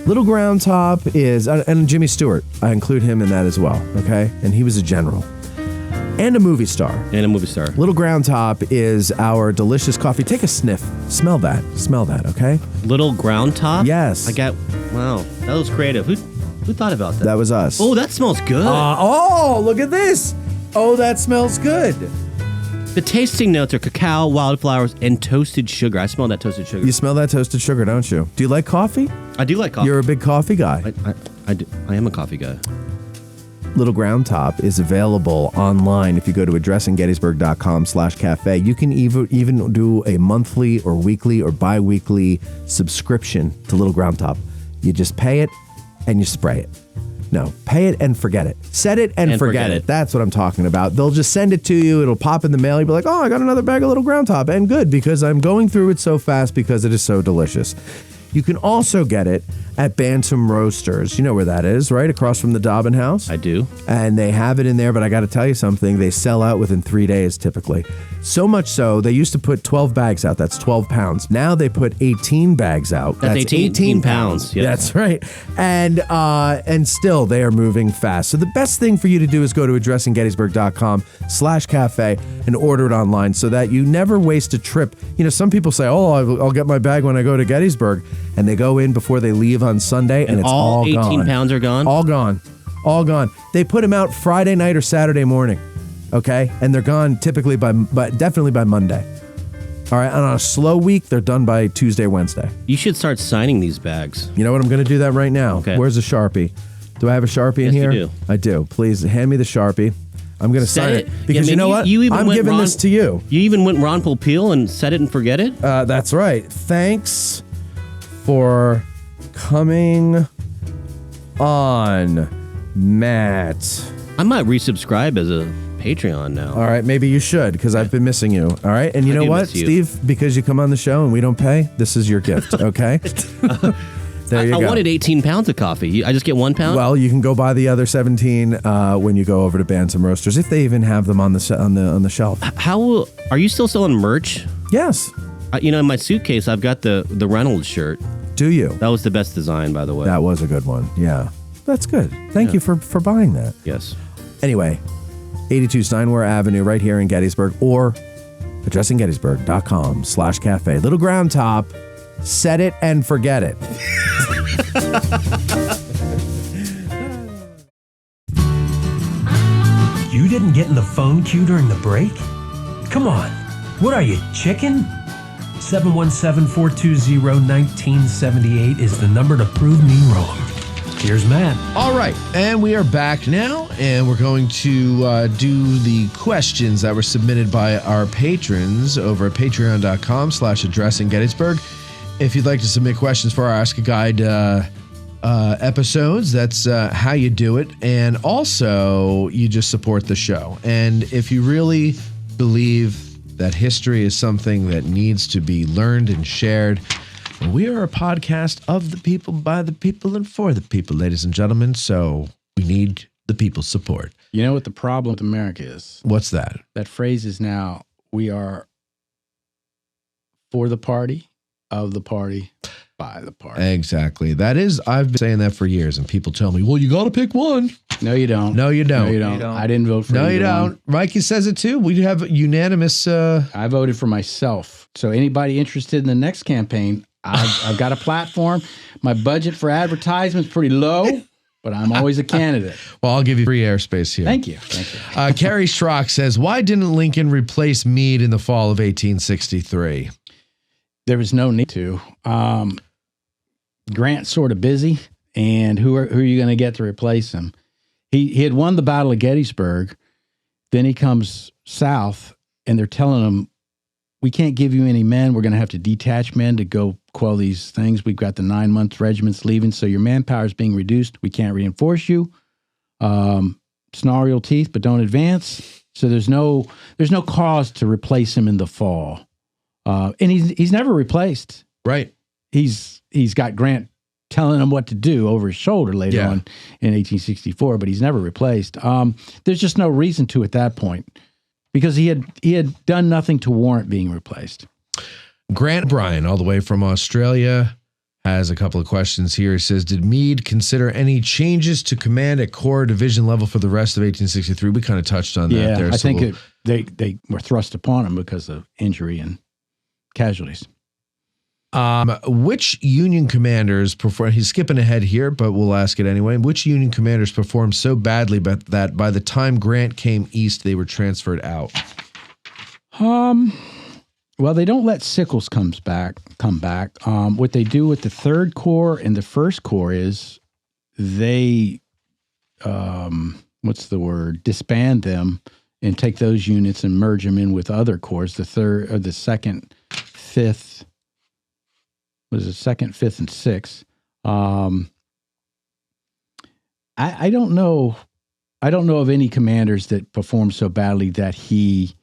Little Ground Top is, and Jimmy Stewart, I include him in that as well, okay? And he was a general. And a movie star. Little Ground Top is our delicious coffee. Take a sniff. Smell that, okay? Little Ground Top? Yes. Wow, that was creative. Who thought about that? That was us. Oh, that smells good. Oh, look at this. Oh, that smells good. The tasting notes are cacao, wildflowers, and toasted sugar. I smell that toasted sugar. You smell that toasted sugar, don't you? Do you like coffee? I do like coffee. You're a big coffee guy. I do. I am a coffee guy. Little Ground Top is available online. If you go to addressinggettysburg.com/cafe, you can even do a monthly or weekly or bi-weekly subscription to Little Ground Top. You just pay it and you spray it. No, pay it and forget it. Set it and forget it. That's what I'm talking about. They'll just send it to you. It'll pop in the mail. You'll be like, oh, I got another bag of Little Ground Top. And good, because I'm going through it so fast because it is so delicious. You can also get it at Bantam Roasters. You know where that is, right? Across from the Dobbin House. I do. And they have it in there, but I got to tell you something. They sell out within 3 days typically. So much so, they used to put 12 bags out. That's 12 pounds. Now they put 18 bags out. That's 18 pounds. Yes. That's right. And still, they are moving fast. So the best thing for you to do is go to addressinggettysburg.com/cafe and order it online so that you never waste a trip. You know, some people say, oh, I'll get my bag when I go to Gettysburg. And they go in before they leave on Sunday, and it's all gone. 18 pounds are gone? All gone. All gone. They put them out Friday night or Saturday morning, okay? And they're gone typically definitely by Monday. All right, and on a slow week, they're done by Tuesday, Wednesday. You should start signing these bags. You know what? I'm going to do that right now. Okay. Where's the Sharpie? Do I have a Sharpie in here? Yes, you do. I do. Please hand me the Sharpie. I'm going to sign it. Because Yeah, you know what? I'm giving this to you. You even went Ron Popeil and set it and forget it? That's right. Thanks for coming on, Matt. I might resubscribe as a Patreon now. All right, maybe you should, because I've been missing you. All right, and you know what, Steve? Because you come on the show and we don't pay, this is your gift, okay? There you go. I wanted 18 pounds of coffee. I just get 1 pound? Well, you can go buy the other 17 when you go over to Bantam Roasters, if they even have them on the shelf. Are you still selling merch? Yes. In my suitcase, I've got the Reynolds shirt. Do you? That was the best design, by the way. That was a good one. Yeah. That's good. Thank you for buying that. Yes. Anyway, 82 Steinware Avenue right here in Gettysburg, or addressinggettysburg.com/cafe. Little Ground Top, set it and forget it. You didn't get in the phone queue during the break? Come on. What are you, chicken? 717-420-1978 is the number to prove me wrong. Here's Matt. All right, and we are back now, and we're going to do the questions that were submitted by our patrons over at patreon.com/addressinggettysburg. If you'd like to submit questions for our Ask a Guide episodes, that's how you do it. And also, you just support the show. And if you really believe that history is something that needs to be learned and shared, we are a podcast of the people, by the people, and for the people, ladies and gentlemen. So we need the people's support. You know what the problem with America is? What's that? That phrase is now, we are for the party, of the party, by the party. Exactly. That is, I've been saying that for years, and people tell me, well, you got to pick one. No, you don't. No, you don't. No, you don't. I didn't vote for No, you don't. one. Mikey says it too. We have unanimous. I voted for myself. So anybody interested in the next campaign, I've got a platform. My budget for advertisement's pretty low, but I'm always a candidate. Well, I'll give you free airspace here. Thank you. Thank you. Carrie Schrock says, why didn't Lincoln replace Meade in the fall of 1863? There was no need to. Grant's sort of busy, and who are you going to get to replace him? He had won the Battle of Gettysburg. Then he comes south, and they're telling him, we can't give you any men. We're going to have to detach men to go quell these things. We've got the 9-month regiments leaving, so your manpower is being reduced. We can't reinforce you. Snarl your teeth, but don't advance. So there's no cause to replace him in the fall. And he's never replaced. Right. He's got Grant telling him what to do over his shoulder later on in 1864, but he's never replaced. There's just no reason to at that point, because he had done nothing to warrant being replaced. Grant Bryan, all the way from Australia, has a couple of questions here. He says, did Meade consider any changes to command at corps division level for the rest of 1863? We kind of touched on that there. I think they were thrust upon him because of injury and casualties. Which Union commanders perform? He's skipping ahead here, but we'll ask it anyway. Which Union commanders performed so badly that by the time Grant came east, they were transferred out? Well, they don't let Sickles come back. What they do with the 3rd Corps and the 1st Corps is they, disband them and take those units and merge them in with other corps. The 3rd or the 2nd, 5th. Was it 2nd, 5th, and 6th? I don't know. I don't know of any commanders that perform so badly that he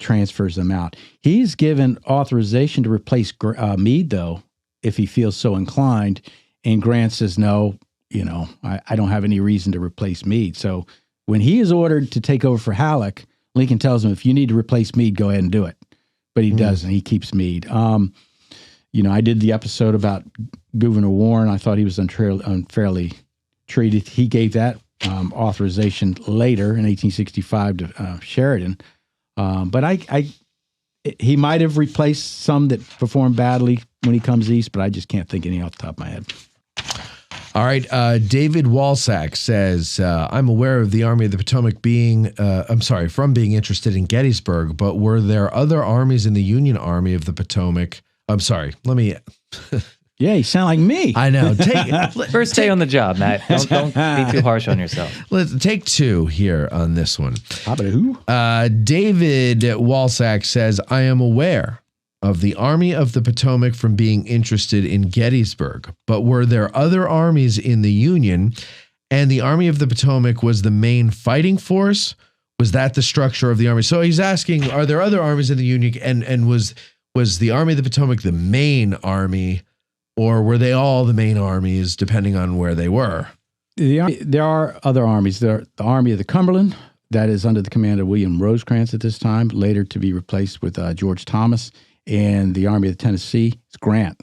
transfers them out. He's given authorization to replace Meade, though, if he feels so inclined. And Grant says, no, I don't have any reason to replace Meade. So when he is ordered to take over for Halleck, Lincoln tells him, if you need to replace Meade, go ahead and do it. But he doesn't. He keeps Meade. I did the episode about Gouverneur Warren. I thought he was unfairly treated. He gave that authorization later in 1865 to Sheridan. But he might have replaced some that performed badly when he comes east, but I just can't think any off the top of my head. All right. David Walsack says, I'm aware of the Army of the Potomac from being interested in Gettysburg, but were there other armies in the Union Army of the Potomac? I'm sorry. Let me. Yeah, you sound like me. I know. First day on the job, Matt. Don't be too harsh on yourself. Let's take 2 here on this one. How about who? David Walsack says, I am aware of the Army of the Potomac from being interested in Gettysburg, but were there other armies in the Union, and the Army of the Potomac was the main fighting force? Was that the structure of the Army? So he's asking, are there other armies in the Union, and was the Army of the Potomac the main army, or were they all the main armies depending on where they were? There are other armies. The Army of the Cumberland, that is under the command of William Rosecrans at this time, later to be replaced with George Thomas, and the Army of the Tennessee, it's Grant.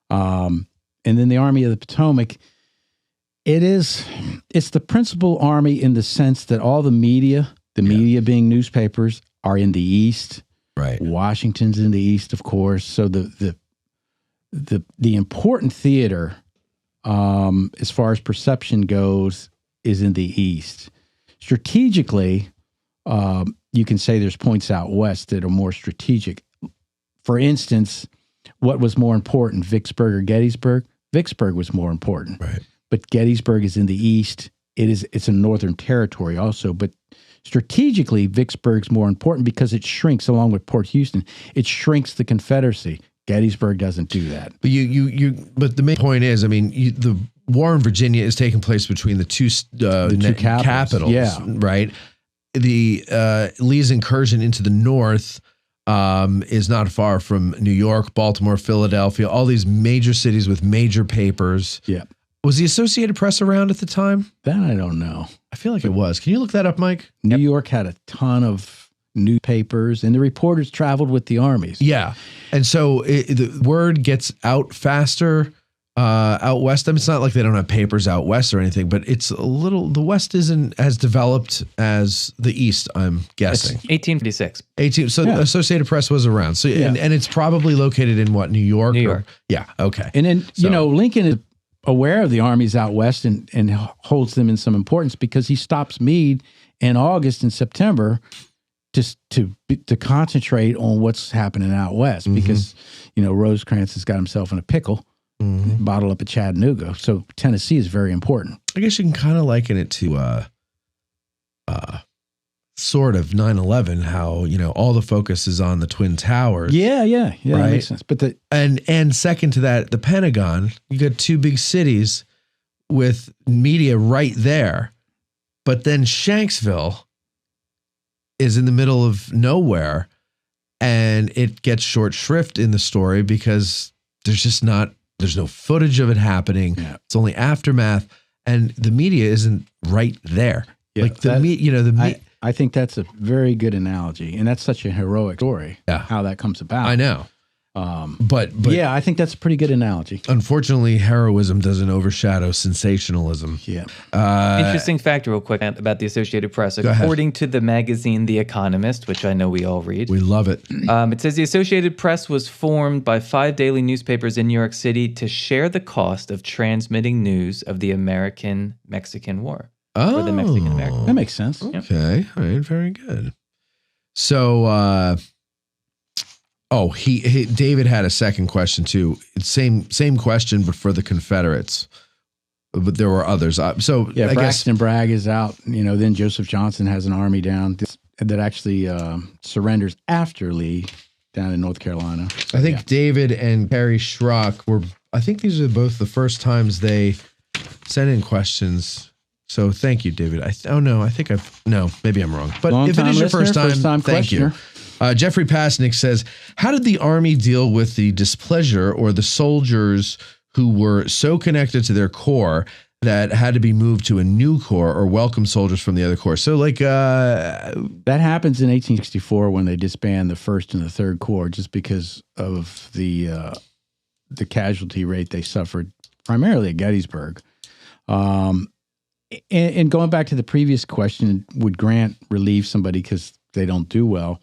And then the Army of the Potomac, it's the principal army in the sense that all the media being newspapers, are in the East. Right. Washington's in the East, of course. So the important theater, as far as perception goes, is in the East. Strategically, you can say there's points out west that are more strategic. For instance, what was more important, Vicksburg or Gettysburg? Vicksburg was more important. Right. but Gettysburg is in the east. It's a northern territory also, but strategically, Vicksburg's more important because it shrinks along with Port Houston. It shrinks the Confederacy. Gettysburg doesn't do that. But but the main point is, I mean, the war in Virginia is taking place between the two capitals, right? The Lee's incursion into the north is not far from New York, Baltimore, Philadelphia, all these major cities with major papers. Yeah. Was the Associated Press around at the time? That I don't know. I feel like it was. Can you look that up, Mike? New York had a ton of newspapers, and the reporters traveled with the armies. Yeah. And so the word gets out faster out west. I mean, it's not like they don't have papers out west or anything, but it's a little, the west isn't as developed as the east, I'm guessing. It's 1856. So the Associated Press was around. So and it's probably located in what, New York? New York. Yeah, okay. And then, Lincoln is aware of the armies out west and holds them in some importance because he stops Meade in August and September just to concentrate on what's happening out west because, Rosecrans has got himself in a pickle, bottled up at Chattanooga. So Tennessee is very important. I guess you can kind of liken it to sort of 9/11, how, all the focus is on the Twin Towers. Yeah, right? That makes sense. But and second to that, the Pentagon, you got two big cities with media right there. But then Shanksville is in the middle of nowhere, and it gets short shrift in the story because there's no footage of it happening. Yeah. It's only aftermath, and the media isn't right there. Yeah, Like I think that's a very good analogy, and that's such a heroic story. Yeah. How that comes about. I know. But yeah, I think that's a pretty good analogy. Unfortunately, heroism doesn't overshadow sensationalism. Yeah. Interesting fact, real quick, about the Associated Press. According to the magazine The Economist, which I know we all read. We love it. It says the Associated Press was formed by 5 daily newspapers in New York City to share the cost of transmitting news of the American-Mexican War. Oh, or the Mexican-American. That makes sense. Okay. All right. Very good. So, David had a second question too. Same question, but for the Confederates. But there were others. I Braxton guess Bragg is out. Then Joseph Johnson has an army down that actually surrenders after Lee down in North Carolina. I think David and Carrie Schrock were. I think these are both the first times they sent in questions. So thank you, David. Maybe I'm wrong. But if it is your first time, thank you. Jeffrey Pasnick says, how did the Army deal with the displeasure or the soldiers who were so connected to their corps that had to be moved to a new corps or welcome soldiers from the other corps? So that happens in 1864 when they disband the 1st and the 3rd Corps just because of the casualty rate they suffered primarily at Gettysburg. And going back to the previous question, would Grant relieve somebody because they don't do well?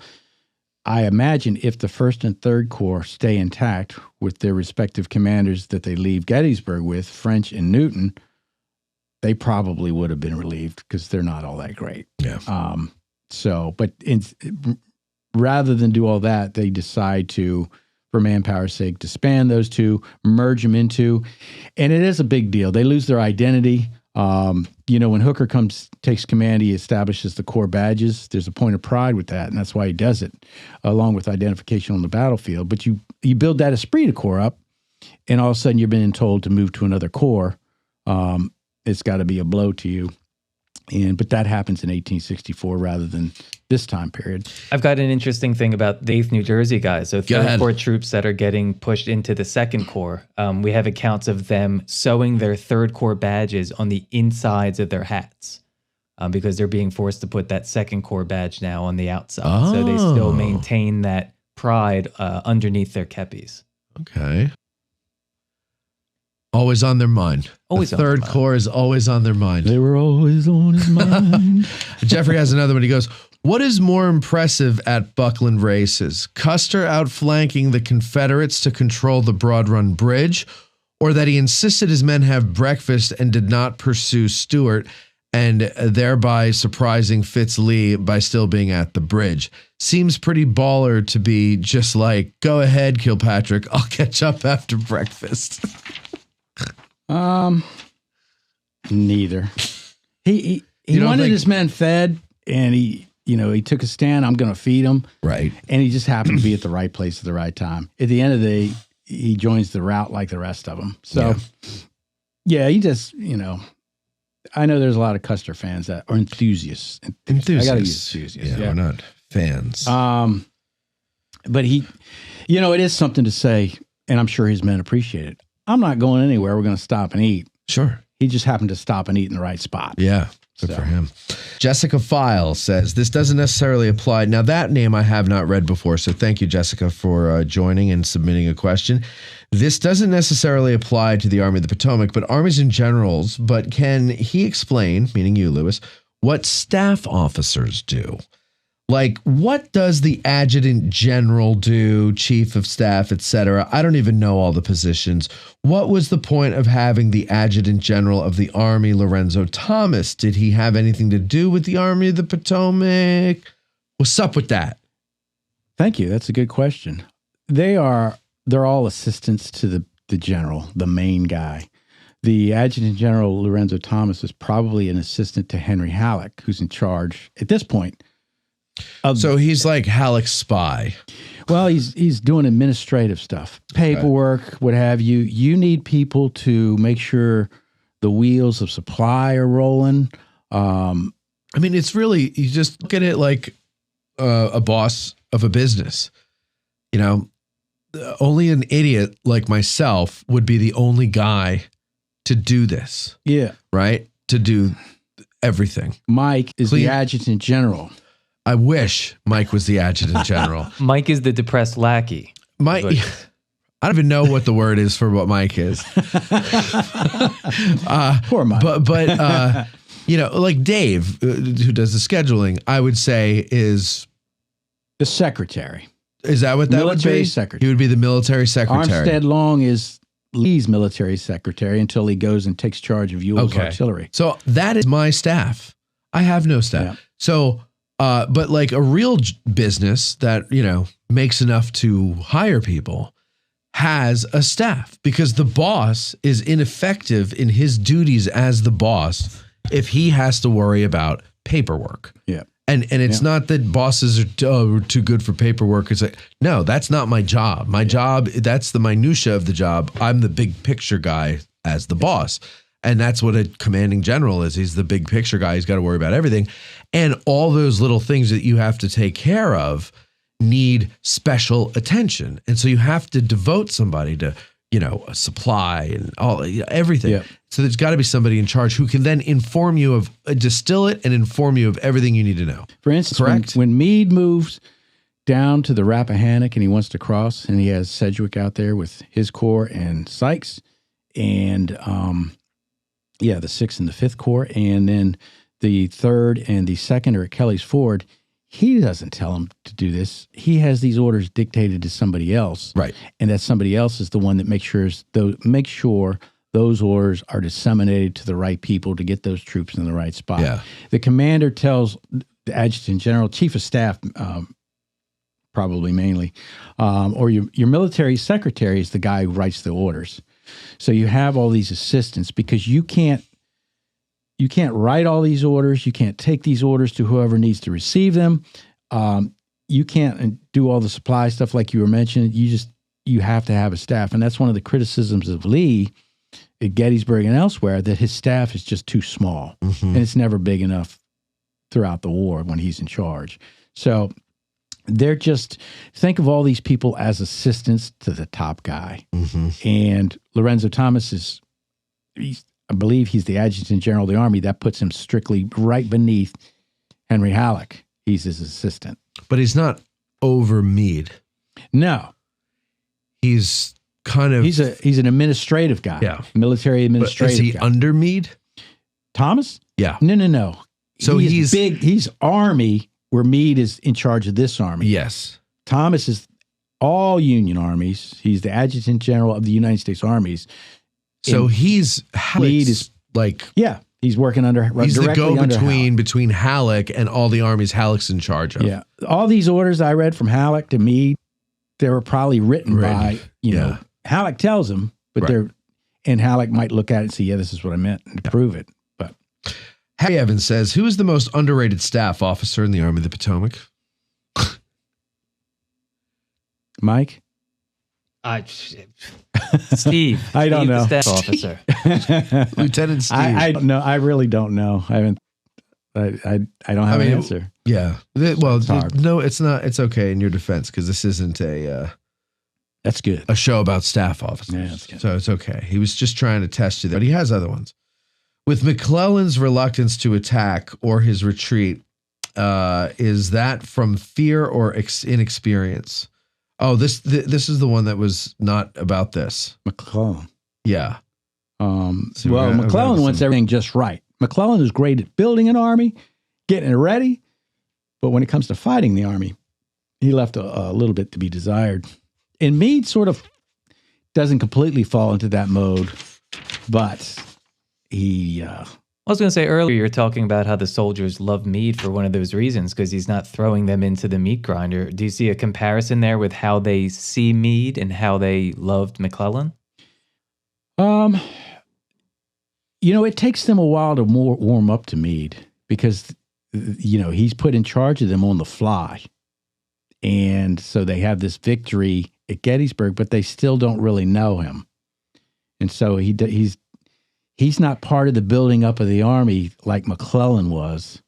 I imagine if the 1st and 3rd Corps stay intact with their respective commanders that they leave Gettysburg with, French and Newton, they probably would have been relieved because they're not all that great. Yeah. Rather than do all that, they decide to, for manpower's sake, disband those two, merge them into, and it is a big deal. They lose their identity. When Hooker takes command, he establishes the Corps badges. There's a point of pride with that, and that's why he does it, along with identification on the battlefield. But you build that esprit de corps up, and all of a sudden you're being told to move to another corps. It's got to be a blow to you. But that happens in 1864 rather than this time period. I've got an interesting thing about the 8th New Jersey guys. So 3rd Corps troops that are getting pushed into the 2nd Corps. We have accounts of them sewing their 3rd Corps badges on the insides of their hats because they're being forced to put that 2nd Corps badge now on the outside. So they still maintain that pride underneath their kepis. Okay. Always on their mind. Always the 3rd Corps is always on their mind. They were always on his mind. Jeffrey has another one. He goes, what is more impressive at Buckland races? Custer outflanking the Confederates to control the Broad Run Bridge, or that he insisted his men have breakfast and did not pursue Stuart, and thereby surprising Fitz Lee by still being at the bridge? Seems pretty baller to be just like, go ahead, Kilpatrick. I'll catch up after breakfast. Neither. He wanted his men fed, and he took a stand. I'm going to feed them. Right. And he just happened to be at the right place at the right time. At the end of the day, he joins the rout like the rest of them. So, yeah he just, I know there's a lot of Custer fans that are enthusiasts. I got to use enthusiasts. Yeah, we're not fans. But he, it is something to say, and I'm sure his men appreciate it. I'm not going anywhere. We're going to stop and eat. Sure. He just happened to stop and eat in the right spot. Yeah. Good for him. Jessica File says, this doesn't necessarily apply. Now, that name I have not read before, so thank you, Jessica, for joining and submitting a question. This doesn't necessarily apply to the Army of the Potomac, but armies and generals. But can he explain, meaning you, Lewis, what staff officers do? Like, what does the adjutant general do, chief of staff, etc.? I don't even know all the positions. What was the point of having the adjutant general of the Army, Lorenzo Thomas? Did he have anything to do with the Army of the Potomac? What's up with that? Thank you. That's a good question. They're all assistants to the general, the main guy. The adjutant general, Lorenzo Thomas, is probably an assistant to Henry Halleck, who's in charge at this point. So he's like Halleck's spy. Well, he's doing administrative stuff, paperwork, what have you. You need people to make sure the wheels of supply are rolling. I mean, it's really, you just look at it like a boss of a business. Only an idiot like myself would be the only guy to do this. Yeah. Right? To do everything. Mike is the adjutant general. I wish Mike was the adjutant general. Mike is the depressed lackey. Mike, I don't even know what the word is for what Mike is. Poor Mike. But like Dave, who does the scheduling, I would say is the secretary. Is that what that military would be? Secretary. He would be the military secretary. Armstead Long is Lee's military secretary until he goes and takes charge of Ewell's artillery. So that is my staff. I have no staff. Yeah. So, but like a real business that, makes enough to hire people has a staff, because the boss is ineffective in his duties as the boss if he has to worry about paperwork. Yeah. And it's not that bosses are too good for paperwork. It's like, no, that's not my job. My job, that's the minutia of the job. I'm the big picture guy as the boss. And that's what a commanding general is. He's the big picture guy. He's got to worry about everything. And all those little things that you have to take care of need special attention. And so you have to devote somebody to, a supply and everything. Yeah. So there's got to be somebody in charge who can then inform you of, distill it and inform you of everything you need to know. For instance, when Meade moves down to the Rappahannock and he wants to cross, and he has Sedgwick out there with his corps and Sykes and, the 6th and the 5th Corps, and then the 3rd and the 2nd are at Kelly's Ford. He doesn't tell him to do this. He has these orders dictated to somebody else. Right. And that somebody else is the one that makes sure those orders are disseminated to the right people to get those troops in the right spot. Yeah. The commander tells the adjutant general, chief of staff, probably mainly, or your military secretary is the guy who writes the orders. So you have all these assistants, because you can't write all these orders. You can't take these orders to whoever needs to receive them. You can't do all the supply stuff like you were mentioning. You have to have a staff. And that's one of the criticisms of Lee at Gettysburg and elsewhere, that his staff is just too small. Mm-hmm. And it's never big enough throughout the war when he's in charge. So they're just, think of all these people as assistants to the top guy. Mm-hmm. And Lorenzo Thomas I believe he's the adjutant general of the Army. That puts him strictly right beneath Henry Halleck. He's his assistant. But he's not over Meade. No. He's kind of... He's an administrative guy. Yeah. Military administrative guy. Is he guy. under Meade? Thomas? Yeah. No. So he's big. He's Army, where Meade is in charge of this Army. Yes. Thomas is all Union armies. He's the adjutant general of the United States armies. So he's Meade is like... Yeah. He's working he's the go-between between Halleck and all the armies Halleck's in charge of. Yeah. All these orders I read from Halleck to Meade, they were probably written by, Halleck tells them, but and Halleck might look at it and say, yeah, this is what I meant, and prove it. Harry Evans says, who is the most underrated staff officer in the Army of the Potomac? Mike? Steve. I don't know. The staff officer. Lieutenant Steve. I don't know. I really don't know. I haven't. I don't have an answer. Yeah. Well, no, it's not. It's okay in your defense because this isn't That's good. A show about staff officers. Yeah, that's good. So it's okay. He was just trying to test you there, but he has other ones. With McClellan's reluctance to attack or his retreat, is that from fear or inexperience? Oh, this is the one that was not about this. McClellan. Yeah. McClellan wants everything just right. McClellan is great at building an army, getting it ready, but when it comes to fighting the army, he left a little bit to be desired. And Meade sort of doesn't completely fall into that mode, but he... I was going to say earlier, you're talking about how the soldiers love Meade for one of those reasons, because he's not throwing them into the meat grinder. Do you see a comparison there with how they see Meade and how they loved McClellan? It takes them a while to warm up to Meade because, he's put in charge of them on the fly. And so they have this victory at Gettysburg, but they still don't really know him. And so he's not part of the building up of the army like McClellan was,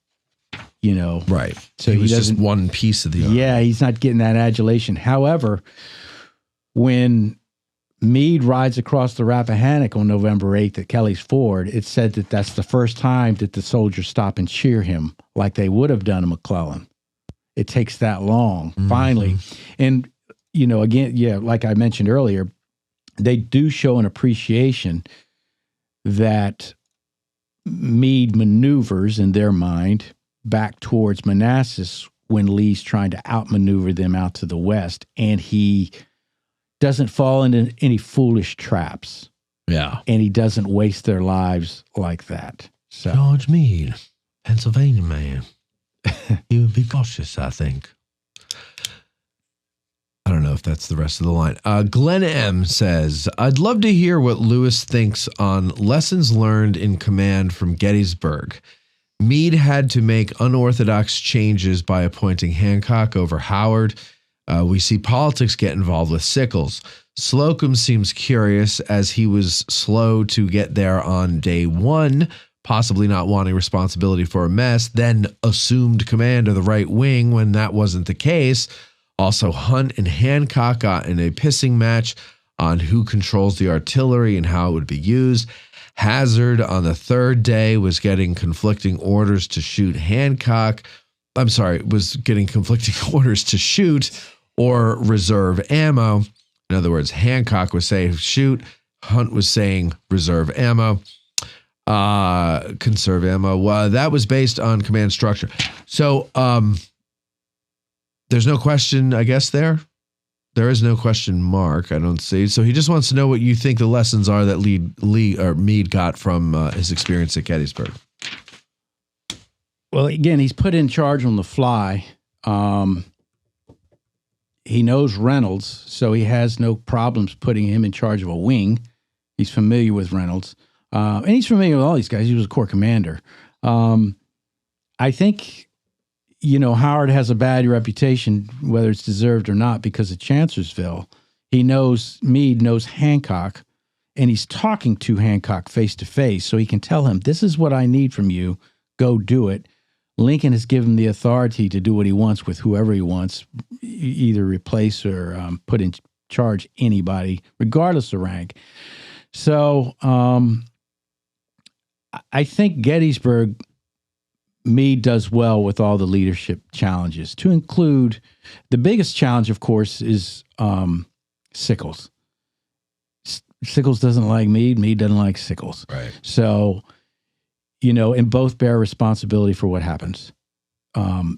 Right. So he was just one piece of the army. Yeah, he's not getting that adulation. However, when Meade rides across the Rappahannock on November 8th at Kelly's Ford, it said that that's the first time that the soldiers stop and cheer him like they would have done to McClellan. It takes that long, finally. And, again, like I mentioned earlier, they do show an appreciation that Meade maneuvers in their mind back towards Manassas when Lee's trying to outmaneuver them out to the west, and he doesn't fall into any foolish traps. Yeah. And he doesn't waste their lives like that. So George Meade, Pennsylvania man. He would be cautious, I think. I don't know if that's the rest of the line. Glenn M. says, I'd love to hear what Lewis thinks on lessons learned in command from Gettysburg. Meade had to make unorthodox changes by appointing Hancock over Howard. We see politics get involved with Sickles. Slocum seems curious as he was slow to get there on day one, possibly not wanting responsibility for a mess, then assumed command of the right wing when that wasn't the case. Also, Hunt and Hancock got in a pissing match on who controls the artillery and how it would be used. Hazard on the third day was getting conflicting orders to shoot was getting conflicting orders to shoot or reserve ammo. In other words, Hancock was saying shoot, Hunt was saying reserve ammo, conserve ammo. That was based on command structure. So there's no question, I guess, there. There is no question mark, I don't see. So he just wants to know what you think the lessons are that Meade got from his experience at Gettysburg. Well, again, he's put in charge on the fly. He knows Reynolds, so he has no problems putting him in charge of a wing. He's familiar with Reynolds. And he's familiar with all these guys. He was a corps commander. I think, Howard has a bad reputation, whether it's deserved or not, because of Chancellorsville. Meade knows Hancock, and he's talking to Hancock face to face, so he can tell him, this is what I need from you. Go do it. Lincoln has given him the authority to do what he wants with whoever he wants, either replace or put in charge anybody, regardless of rank. So I think Gettysburg, Meade does well with all the leadership challenges, to include the biggest challenge, of course, is Sickles. Sickles doesn't like Meade. Meade doesn't like Sickles. Right. So, and both bear responsibility for what happens.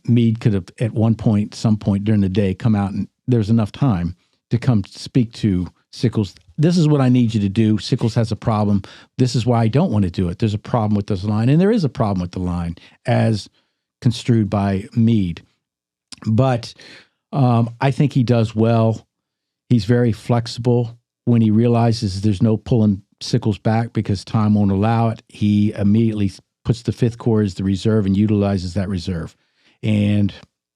Meade could have, at some point during the day, come out and there's enough time to come speak to Sickles. This is what I need you to do. Sickles has a problem. This is why I don't want to do it. There's a problem with this line, and there is a problem with the line as construed by Meade. But I think he does well. He's very flexible. When he realizes there's no pulling Sickles back because time won't allow it, he immediately puts the 5th Corps as the reserve and utilizes that reserve. And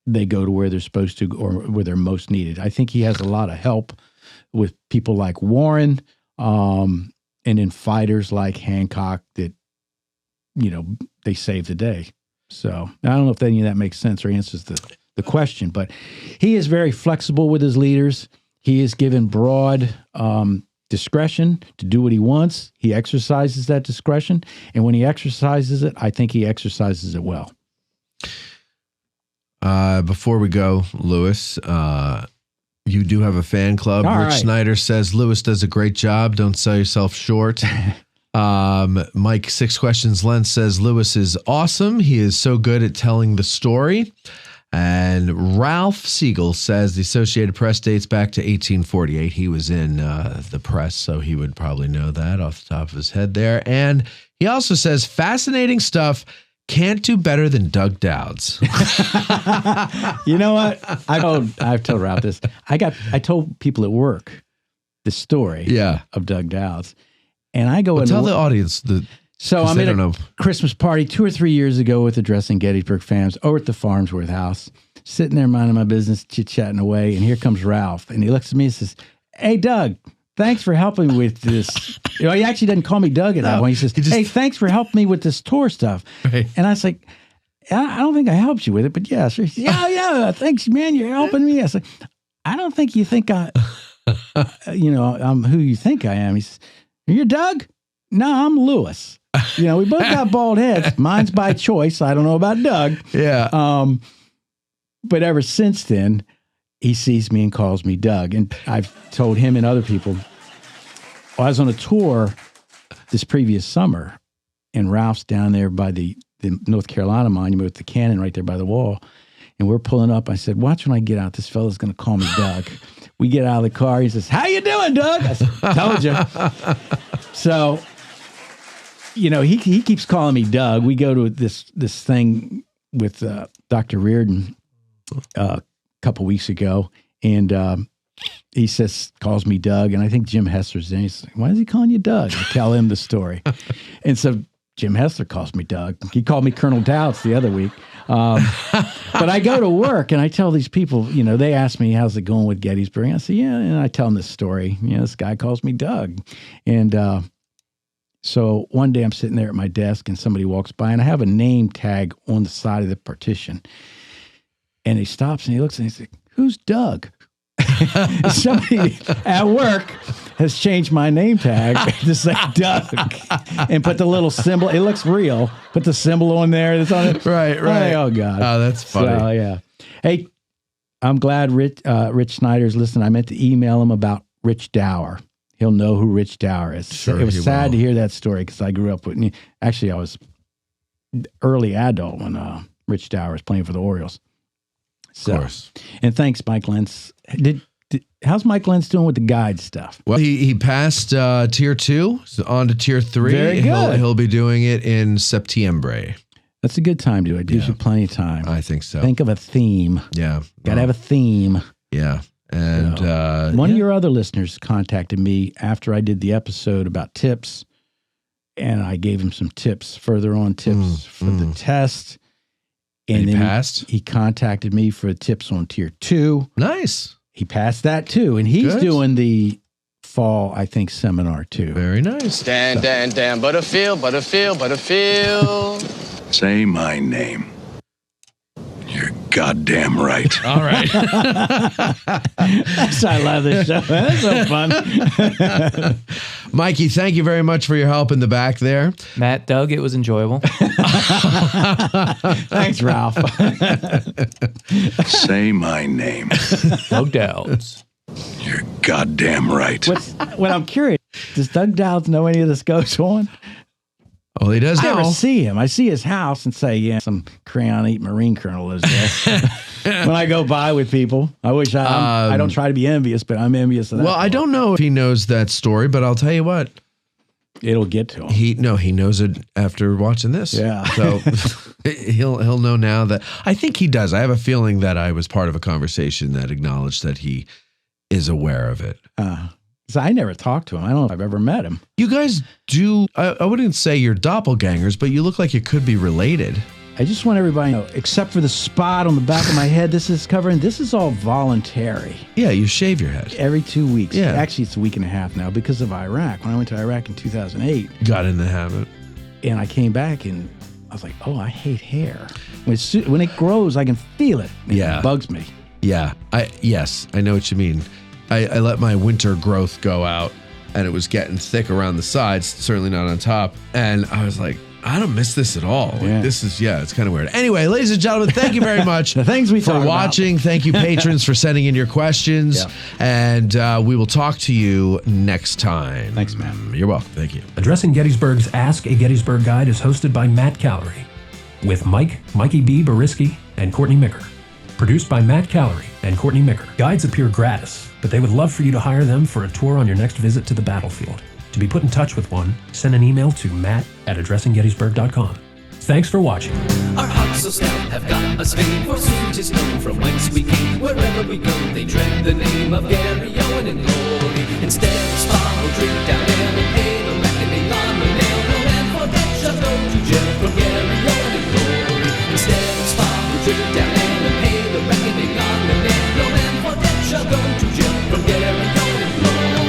they go to where they're supposed to or where they're most needed. I think he has a lot of help with people like Warren, and then fighters like Hancock that, they save the day. So I don't know if any of that makes sense or answers the question, but he is very flexible with his leaders. He is given broad discretion to do what he wants. He exercises that discretion. And when he exercises it, I think he exercises it well. Before we go, Lewis, you do have a fan club. All Rich right. Snyder says, Lewis does a great job. Don't sell yourself short. Mike 6 Questions Lens says, Lewis is awesome. He is so good at telling the story. And Ralph Siegel says the Associated Press dates back to 1848. He was in the press, so he would probably know that off the top of his head there. And he also says, fascinating stuff. Can't do better than Doug Dowds. You know what? I've told Ralph this. I told people at work the story of Doug Dowds. And I go and tell the audience So I'm in a Christmas party 2 or 3 years ago with Addressing Gettysburg fans over at the Farnsworth house, sitting there minding my business, chit-chatting away, and here comes Ralph. And he looks at me and says, hey, Doug, thanks for helping me with this. He actually doesn't call me Doug at that point. He says, hey, thanks for helping me with this tour stuff. Right. And I was like, I don't think I helped you with it, but yeah. Sure. Yeah, thanks, man. You're helping me. I said, I don't think you think I'm who you think I am. He says, you're Doug? No, I'm Lewis. We both got bald heads. Mine's by choice. I don't know about Doug. Yeah. But ever since then, he sees me and calls me Doug. And I've told him and other people, I was on a tour this previous summer, and Ralph's down there by the North Carolina monument with the cannon right there by the wall. And we're pulling up. I said, watch when I get out. This fella's going to call me Doug. We get out of the car. He says, how you doing, Doug? I said, told you. So, he keeps calling me Doug. We go to this thing with Dr. Reardon a couple weeks ago, and he calls me Doug, and I think Jim Hessler's in. He's like, why is he calling you Doug? I tell him the story. And so Jim Hessler calls me Doug. He called me Colonel Dowds the other week. But I go to work, and I tell these people, they ask me, how's it going with Gettysburg? I say, yeah, and I tell them this story. This guy calls me Doug. And so one day I'm sitting there at my desk, and somebody walks by, and I have a name tag on the side of the partition. And he stops, and he looks, and he's like, who's Doug? Somebody at work has changed my name tag to say Doug and put the little symbol. It looks real. Put the symbol on there. That's on it. Right. Oh, God. Oh, that's funny. So, yeah. Hey, I'm glad Rich Snyder's listening. I meant to email him about Rich Dower. He'll know who Rich Dower is. Sure, it was sad to hear that story because I grew up with. Actually, I was early adult when Rich Dower was playing for the Orioles. So, of course. And thanks, Mike Lentz. How's Mike Lentz doing with the guide stuff? Well, he passed tier 2, so on to tier 3. Very good. He'll be doing it in September. That's a good time to do it. Gives you plenty of time. I think so. Think of a theme. Yeah. Got to have a theme. Yeah. And one of your other listeners contacted me after I did the episode about tips, and I gave him some tips, further on tips for the test. And he then passed? He contacted me for tips on tier 2. Nice. He passed that too. And he's doing the fall, I think, seminar too. Very nice. Dan, Butterfield. Say my name. You're goddamn right. All right. I love this show. That's so fun. Mikey, thank you very much for your help in the back there. Matt, Doug, it was enjoyable. Thanks, Ralph. Say my name. Doug Dowds. You're goddamn right. What I'm curious, does Doug Dowds know any of this goes on? Well, he does now. I never see him. I see his house and say, yeah, some crayon-eat Marine colonel is there. When I go by with people, I wish I don't try to be envious, but I'm envious of that. Well, I don't know if he knows that story, but I'll tell you what. It'll get to him. He knows it after watching this. Yeah. So he'll know now that I think he does. I have a feeling that I was part of a conversation that acknowledged that he is aware of it. Because I never talked to him. I don't know if I've ever met him. You guys do, I wouldn't say you're doppelgangers, but you look like you could be related. I just want everybody to know, except for the spot on the back of my head this is covering, this is all voluntary. Yeah, you shave your head. Every 2 weeks. Yeah. Actually, it's a week and a half now because of Iraq. When I went to Iraq in 2008. Got in the habit. And I came back and I was like, oh, I hate hair. When it grows, I can feel it. Yeah. It bugs me. Yeah. Yes, I know what you mean. I let my winter growth go out and it was getting thick around the sides, certainly not on top. And I was like, I don't miss this at all. Like, this is, it's kind of weird. Anyway, ladies and gentlemen, thank you very much the things we for watching. Thank you, patrons, for sending in your questions. And we will talk to you next time. Thanks, man. You're welcome. Thank you. Addressing Gettysburg's Ask a Gettysburg Guide is hosted by Matt Callery with Mikey B. Boriski, and Courtney Micker. Produced by Matt Callery and Courtney Micker. Guides appear gratis, but they would love for you to hire them for a tour on your next visit to the battlefield. To be put in touch with one, send an email to matt@addressinggettysburg.com. Thanks for watching. Our hearts so stout have got us fame, forsooth 'tis known from whence we came. Wherever we go, they dread the name of Gary Owen in glory. Instead of smile, drink down ale and pay the reckoning on the nail. No man for death shall go to jail from Gary Owen in glory. Instead of smile, drink down ale and pay the reckoning on the nail. No man for death shall go to jail from Gary Owen in glory.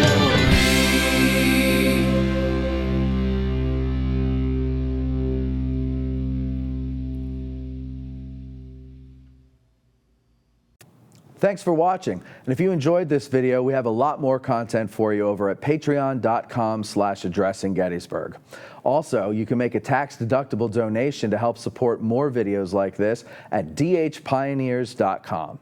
Thanks for watching. And if you enjoyed this video, we have a lot more content for you over at patreon.com/addressinggettysburg. Also, you can make a tax-deductible donation to help support more videos like this at dhpioneers.com.